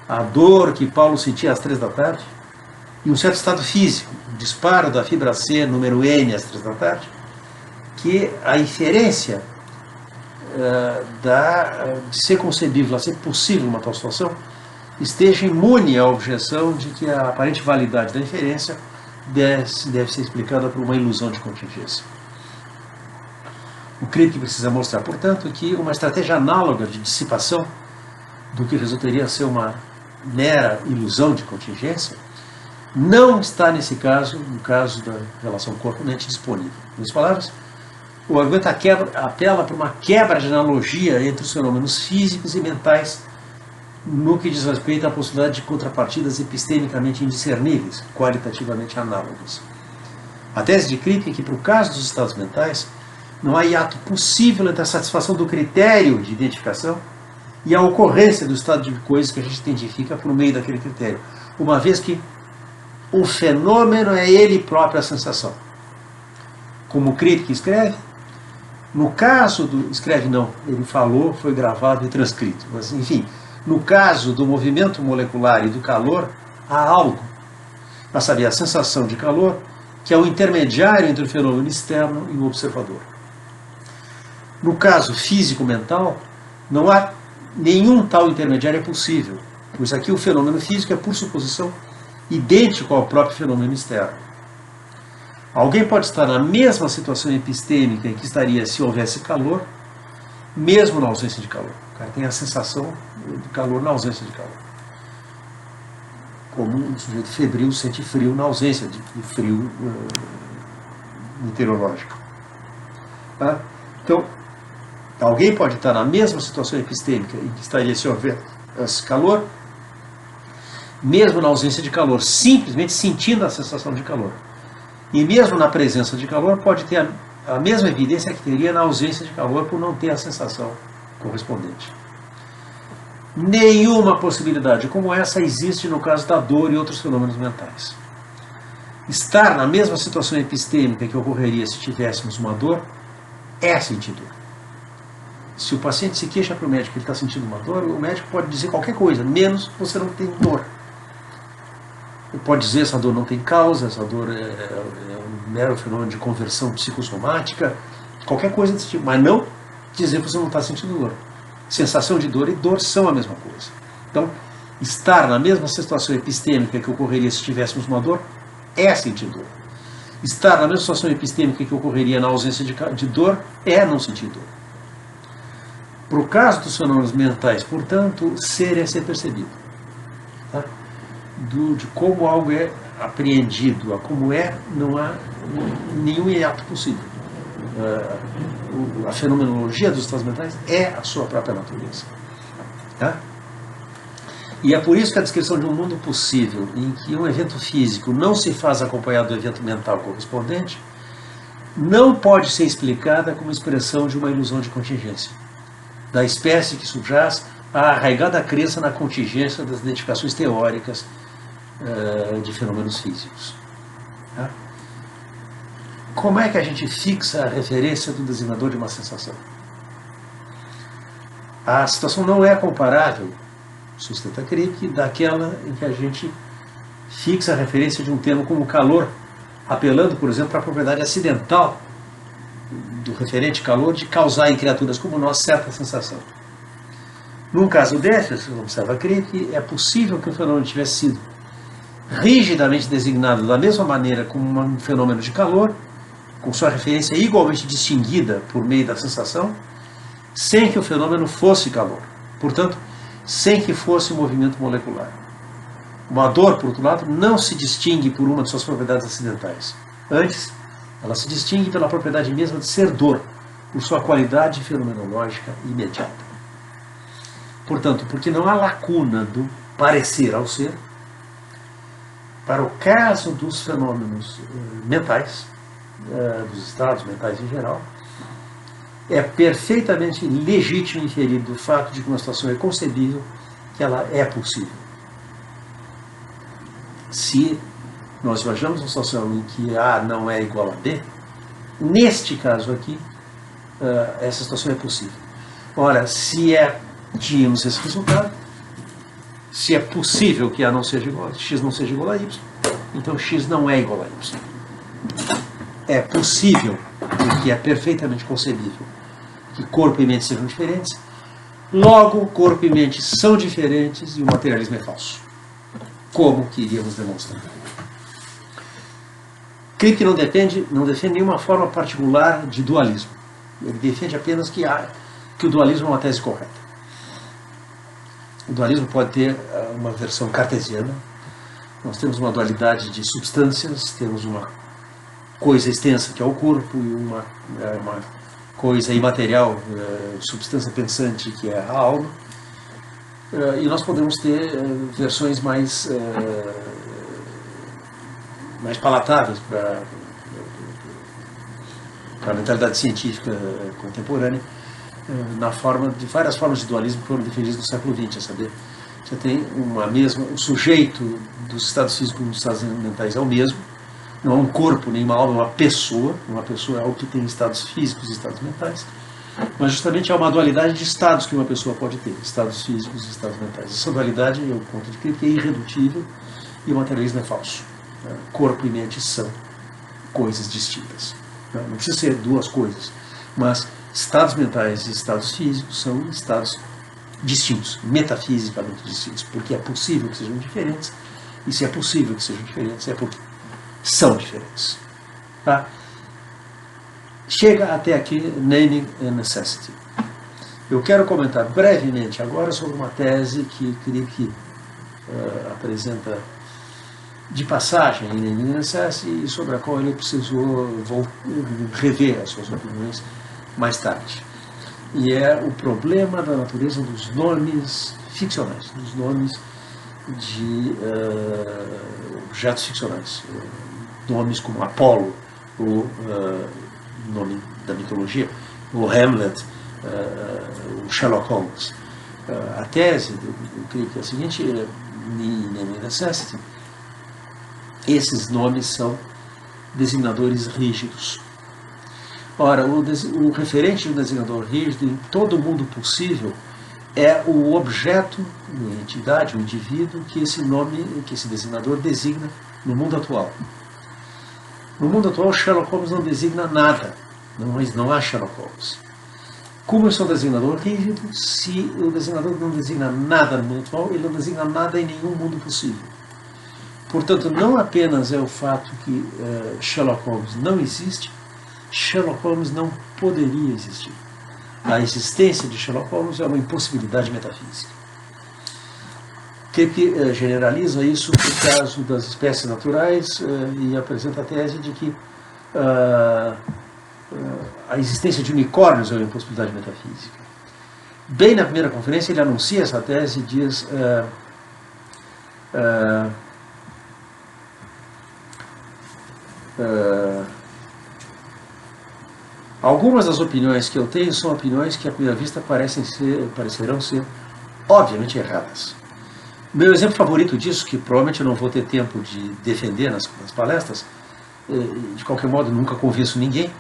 Speaker 1: a dor que Paulo sentia às 3 da tarde, e um certo estado físico, o disparo da fibra C, número N, às 3 da tarde, que a inferência de ser concebível, a ser possível uma tal situação, esteja imune à objeção de que a aparente validade da inferência deve ser explicada por uma ilusão de contingência. O Kripke precisa mostrar, portanto, que uma estratégia análoga de dissipação do que resultaria ser uma mera ilusão de contingência não está nesse caso, no caso da relação corpo-mente disponível. Em outras palavras, o argumento apela para uma quebra de analogia entre os fenômenos físicos e mentais no que diz respeito à possibilidade de contrapartidas epistemicamente indiscerníveis, qualitativamente análogas. A tese de Kripke é que, para o caso dos estados mentais, não há hiato possível entre a satisfação do critério de identificação e a ocorrência do estado de coisas que a gente identifica por meio daquele critério, uma vez que o fenômeno é ele próprio a sensação. Como Kripke escreve, no caso do... Escreve não, ele falou, foi gravado e transcrito, mas enfim, no caso do movimento molecular e do calor, há algo, a saber, a sensação de calor, que é o intermediário entre o fenômeno externo e o observador. No caso físico-mental, não há nenhum tal intermediário possível, pois aqui o fenômeno físico é, por suposição, idêntico ao próprio fenômeno externo. Alguém pode estar na mesma situação epistêmica em que estaria se houvesse calor, mesmo na ausência de calor. O cara tem a sensação de calor na ausência de calor. Como um sujeito febril sente frio na ausência de frio meteorológico. Tá? Então, alguém pode estar na mesma situação epistêmica em que estaria se houvesse calor, mesmo na ausência de calor, simplesmente sentindo a sensação de calor. E mesmo na presença de calor, pode ter a mesma evidência que teria na ausência de calor por não ter a sensação correspondente. Nenhuma possibilidade como essa existe no caso da dor e outros fenômenos mentais. Estar na mesma situação epistêmica que ocorreria se tivéssemos uma dor é sentir dor. Se o paciente se queixa para o médico que ele está sentindo uma dor, o médico pode dizer qualquer coisa, menos você não tem dor. Ele pode dizer essa dor não tem causa, essa dor é um mero fenômeno de conversão psicossomática, qualquer coisa desse tipo, mas não dizer que você não está sentindo dor. Sensação de dor e dor são a mesma coisa. Então, estar na mesma situação epistêmica que ocorreria se tivéssemos uma dor é sentir dor. Estar na mesma situação epistêmica que ocorreria na ausência de dor é não sentir dor. Para o caso dos fenômenos mentais, portanto, ser é ser percebido. Tá? De como algo é apreendido, a como é, não há nenhum hiato possível. A fenomenologia dos estados mentais é a sua própria natureza. Tá? E é por isso que a descrição de um mundo possível, em que um evento físico não se faz acompanhado do evento mental correspondente, não pode ser explicada como expressão de uma ilusão de contingência, da espécie que subjaz à arraigada crença na contingência das identificações teóricas de fenômenos físicos. Tá? Como é que a gente fixa a referência do designador de uma sensação? A situação não é comparável, sustenta Kripke, daquela em que a gente fixa a referência de um termo como calor, apelando, por exemplo, para a propriedade acidental do referente calor de causar em criaturas como nós certa sensação. Num caso desses, observa Kripke, é possível que o fenômeno tivesse sido rigidamente designado da mesma maneira como um fenômeno de calor, com sua referência igualmente distinguida por meio da sensação, sem que o fenômeno fosse calor. Portanto, sem que fosse movimento molecular. Uma dor, por outro lado, não se distingue por uma de suas propriedades acidentais. Antes, ela se distingue pela propriedade mesma de ser dor, por sua qualidade fenomenológica imediata. Portanto, porque não há lacuna do parecer ao ser, para o caso dos fenômenos mentais, dos estados mentais em geral, é perfeitamente legítimo inferir do fato de que uma situação é concebível que ela é possível. Se nós imaginamos uma situação em que A não é igual a B, neste caso aqui, essa situação é possível. Ora, se tínhamos esse resultado, se é possível que A não seja igual, X não seja igual a Y, então X não é igual a Y. É possível, porque é perfeitamente concebível, que corpo e mente sejam diferentes, logo corpo e mente são diferentes e o materialismo é falso. Como que iríamos demonstrar? Kripke não defende nenhuma forma particular de dualismo. Ele defende apenas que o dualismo é uma tese correta. O dualismo pode ter uma versão cartesiana. Nós temos uma dualidade de substâncias, temos uma coisa extensa que é o corpo e uma coisa imaterial, substância pensante que é a alma. E nós podemos ter versões mais palatáveis para a mentalidade científica contemporânea, na forma de várias formas de dualismo que foram defendidas no século XX, a saber, você tem o sujeito dos estados físicos e dos estados mentais é o mesmo, não é um corpo nem uma alma, é uma pessoa é algo que tem estados físicos e estados mentais, mas justamente é uma dualidade de estados que uma pessoa pode ter, estados físicos e estados mentais. Essa dualidade, é o ponto de Kripke, é irredutível e o materialismo é falso. Corpo e mente são coisas distintas. Não precisa ser duas coisas, mas estados mentais e estados físicos são estados distintos, metafisicamente distintos, porque é possível que sejam diferentes, e se é possível que sejam diferentes, é porque são diferentes. Tá? Chega até aqui Naming and Necessity. Eu quero comentar brevemente agora sobre uma tese que Kripke apresenta de passagem em Naming and Necessity e sobre a qual ele precisou rever as suas opiniões mais tarde. E é o problema da natureza dos nomes ficcionais, dos nomes de objetos ficcionais. Nomes como Apolo, o nome da mitologia, o Hamlet, o Sherlock Holmes. A tese do Kripke é a seguinte, em Naming and Necessity, esses nomes são designadores rígidos. Ora, o referente de um designador rígido em todo mundo possível é o objeto, a entidade, o indivíduo que esse designador designa no mundo atual. No mundo atual, Sherlock Holmes não designa nada, não há Sherlock Holmes. Como eu sou um designador rígido, se o designador não designa nada no mundo atual, ele não designa nada em nenhum mundo possível. Portanto, não apenas é o fato que Sherlock Holmes não existe, Sherlock Holmes não poderia existir. A existência de Sherlock Holmes é uma impossibilidade metafísica. Kripke generaliza isso no caso das espécies naturais e apresenta a tese de que a existência de unicórnios é uma impossibilidade metafísica. Bem na primeira conferência ele anuncia essa tese e diz algumas das opiniões que eu tenho são opiniões que à primeira vista parecerão ser obviamente erradas. Meu exemplo favorito disso, que provavelmente eu não vou ter tempo de defender nas palestras, de qualquer modo nunca convenço ninguém,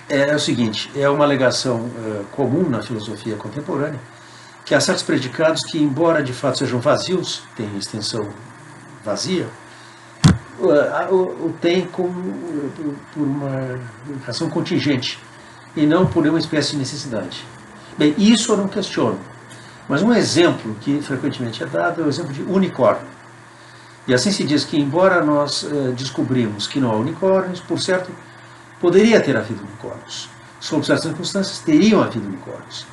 Speaker 1: é o seguinte, é uma alegação comum na filosofia contemporânea, que há certos predicados que, embora de fato sejam vazios, têm extensão vazia, o tem por uma razão contingente, e não por uma espécie de necessidade. Bem, isso eu não questiono. Mas um exemplo que frequentemente é dado é o exemplo de unicórnio. E assim se diz que, embora nós descobrimos que não há unicórnios, por certo, poderia ter havido unicórnios. Sob certas circunstâncias, teriam havido unicórnios.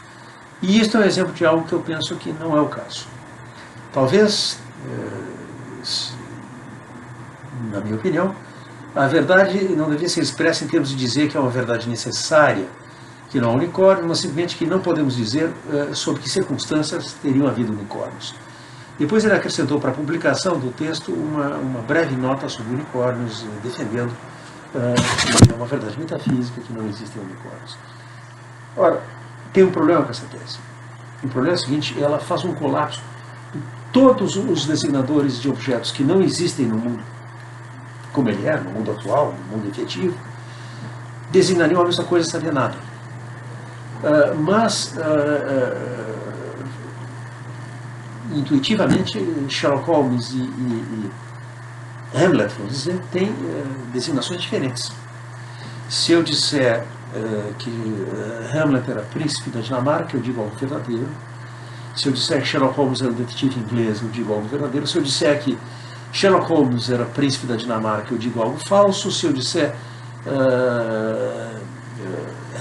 Speaker 1: E isto é um exemplo de algo que eu penso que não é o caso. Talvez, na minha opinião, a verdade não deveria ser expressa em termos de dizer que é uma verdade necessária, que não há unicórnio, mas simplesmente que não podemos dizer sob que circunstâncias teriam havido unicórnios. Depois ele acrescentou para a publicação do texto uma breve nota sobre unicórnios, defendendo que é uma verdade metafísica, que não existem unicórnios. Ora, tem um problema com essa tese. O problema é o seguinte, ela faz um colapso todos os designadores de objetos que não existem no mundo, como ele é, no mundo atual, no mundo efetivo, designariam a mesma coisa e sabia nada. Mas, intuitivamente, Sherlock Holmes e Hamlet, vamos dizer, têm designações diferentes. Se eu disser que Hamlet era príncipe da Dinamarca, eu digo algo verdadeiro. Se eu disser que Sherlock Holmes era um detetive inglês, eu digo algo verdadeiro. Se eu disser que Sherlock Holmes era príncipe da Dinamarca, eu digo algo falso. Se eu disser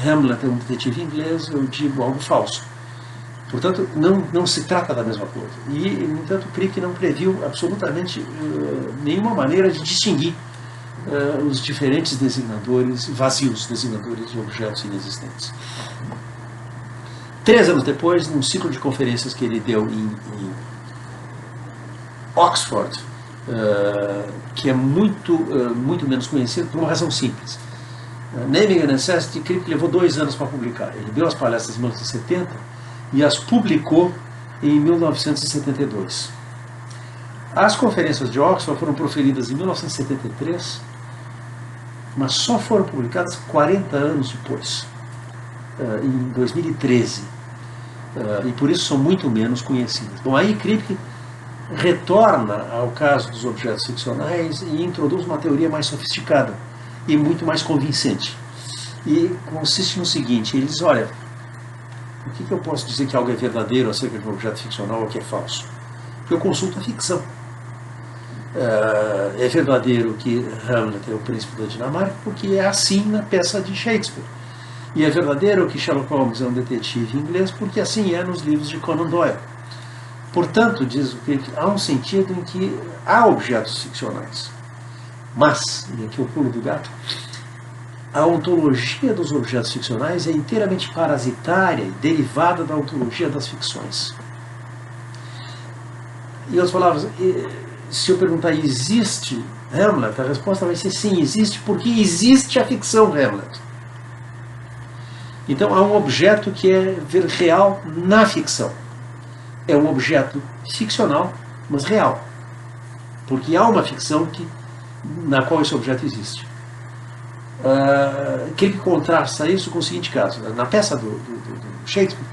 Speaker 1: Hamlet é um detetive inglês, eu digo algo falso. Portanto, não se trata da mesma coisa. E, no entanto, Crick não previu absolutamente nenhuma maneira de distinguir os diferentes designadores, vazios designadores de objetos inexistentes. 3 anos depois, num ciclo de conferências que ele deu em Oxford, que é muito menos conhecido por uma razão simples. Naming and Necessity, Crick levou 2 anos para publicar. Ele deu as palestras em 1970 e as publicou em 1972. As conferências de Oxford foram proferidas em 1973, mas só foram publicadas 40 anos depois, em 2013. E por isso são muito menos conhecidas. Bom, aí Crick retorna ao caso dos objetos ficcionais e introduz uma teoria mais sofisticada e muito mais convincente. E consiste no seguinte: ele diz, olha, por que eu posso dizer que algo é verdadeiro acerca de um objeto ficcional ou que é falso? Porque eu consulto a ficção. É verdadeiro que Hamlet é o príncipe da Dinamarca porque é assim na peça de Shakespeare. E é verdadeiro que Sherlock Holmes é um detetive inglês porque assim é nos livros de Conan Doyle. Portanto, diz o Crick, há um sentido em que há objetos ficcionais. Mas, e aqui o pulo do gato, a ontologia dos objetos ficcionais é inteiramente parasitária e derivada da ontologia das ficções. Em outras palavras, se eu perguntar, existe Hamlet? A resposta vai ser sim, existe, porque existe a ficção Hamlet. Então há um objeto que é real na ficção. É um objeto ficcional, mas real. Porque há uma ficção na qual esse objeto existe. Crick contrasta isso com o seguinte caso. Na peça do Shakespeare,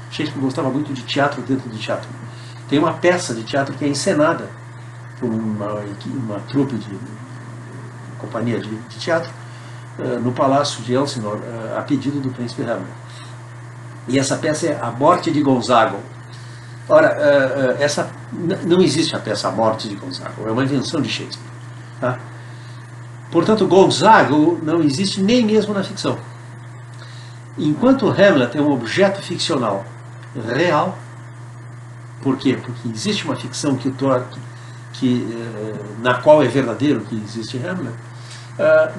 Speaker 1: Shakespeare gostava muito de teatro dentro do teatro. Tem uma peça de teatro que é encenada por uma trupe de companhia de teatro no Palácio de Elsinore, a pedido do príncipe Hamlet. E essa peça é A Morte de Gonzago. Ora, não existe a peça A Morte de Gonzago, é uma invenção de Shakespeare. Tá? Portanto, Gonzago não existe nem mesmo na ficção. Enquanto Hamlet é um objeto ficcional real, por quê? Porque existe uma ficção na qual é verdadeiro que existe Hamlet.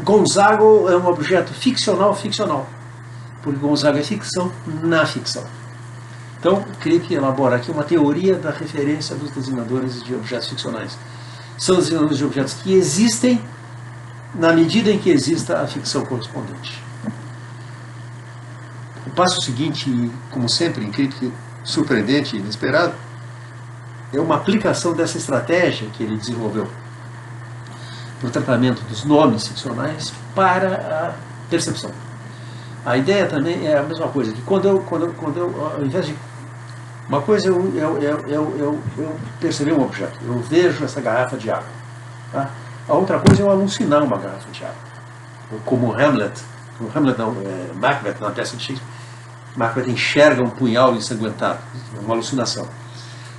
Speaker 1: Gonzago é um objeto ficcional, porque Gonzago é ficção na ficção. Então, Crick elabora aqui uma teoria da referência dos designadores de objetos ficcionais. São designadores de objetos que existem na medida em que exista a ficção correspondente. O passo seguinte, como sempre, em Crick, surpreendente e inesperado, é uma aplicação dessa estratégia que ele desenvolveu para o tratamento dos nomes ficcionais para a percepção. A ideia também é a mesma coisa, que quando eu ao invés de uma coisa eu perceber um objeto, eu vejo essa garrafa de água. Tá? A outra coisa é eu alucinar uma garrafa de água. Como Macbeth, na peça de Shakespeare, Macbeth enxerga um punhal ensanguentado, uma alucinação.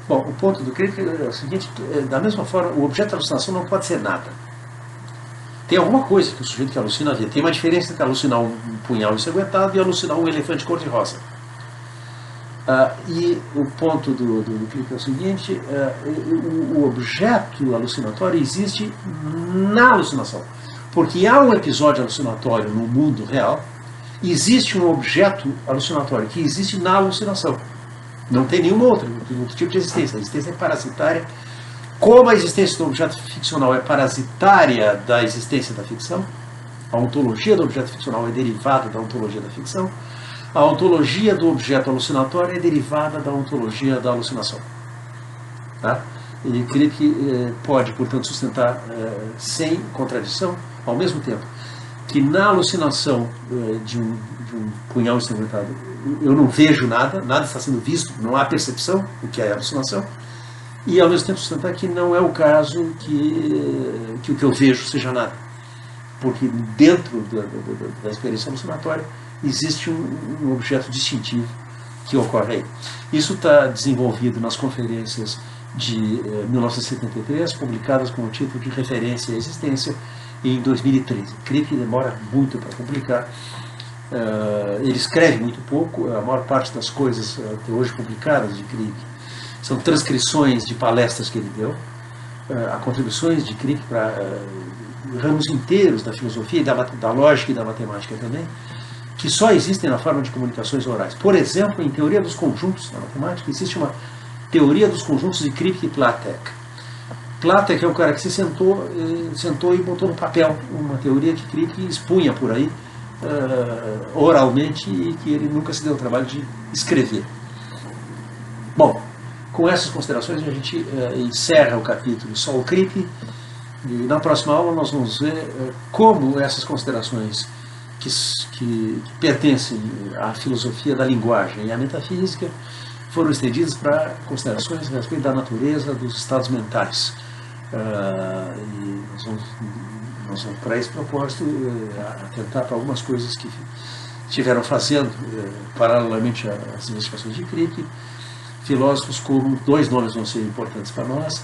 Speaker 1: Bom, o ponto do Crick é o seguinte: da mesma forma, o objeto de alucinação não pode ser nada. Tem alguma coisa que o sujeito que alucina vê. Tem uma diferença entre alucinar um punhal ensanguentado e alucinar um elefante cor-de-rosa. E o ponto do Crick é o seguinte: o objeto alucinatório existe na alucinação. Porque há um episódio alucinatório no mundo real, existe um objeto alucinatório que existe na alucinação. Não tem nenhum outro tipo de existência. A existência é parasitária. Como a existência do objeto ficcional é parasitária da existência da ficção, a ontologia do objeto ficcional é derivada da ontologia da ficção, a ontologia do objeto alucinatório é derivada da ontologia da alucinação. Tá? E Kripke pode, portanto, sustentar sem contradição, ao mesmo tempo, que na alucinação de um punhal ensanguentado eu não vejo nada, nada está sendo visto, não há percepção, o que é alucinação, e ao mesmo tempo sustentar que não é o caso que o que eu vejo seja nada. Porque dentro da experiência alucinatória existe um objeto distintivo que ocorre aí. Isso está desenvolvido nas conferências de 1973, publicadas com o título de Referência à Existência, em 2013. Kripke demora muito para publicar, ele escreve muito pouco, a maior parte das coisas até hoje publicadas de Kripke são transcrições de palestras que ele deu, há contribuições de Kripke para ramos inteiros da filosofia, e da lógica e da matemática também, que só existem na forma de comunicações orais. Por exemplo, em teoria dos conjuntos na matemática, existe uma teoria dos conjuntos de Kripke e Plátek. Plátek é o cara que se sentou e botou no papel uma teoria que Kripke expunha por aí oralmente e que ele nunca se deu o trabalho de escrever. Bom, com essas considerações a gente encerra o capítulo Só o Kripke, e na próxima aula nós vamos ver como essas considerações que pertencem à filosofia da linguagem e à metafísica foram estendidas para considerações a respeito da natureza dos estados mentais. E nós vamos para esse propósito, atentar para algumas coisas que estiveram fazendo, paralelamente às investigações de Kripke, filósofos como, dois nomes vão ser importantes para nós,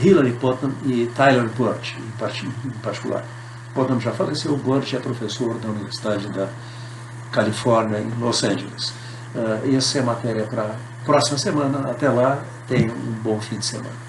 Speaker 1: Hilary Putnam e Tyler Burch, em particular. Putnam já faleceu, Burch é professor da Universidade da Califórnia, em Los Angeles. Essa é a matéria para a próxima semana. Até lá, tenham um bom fim de semana.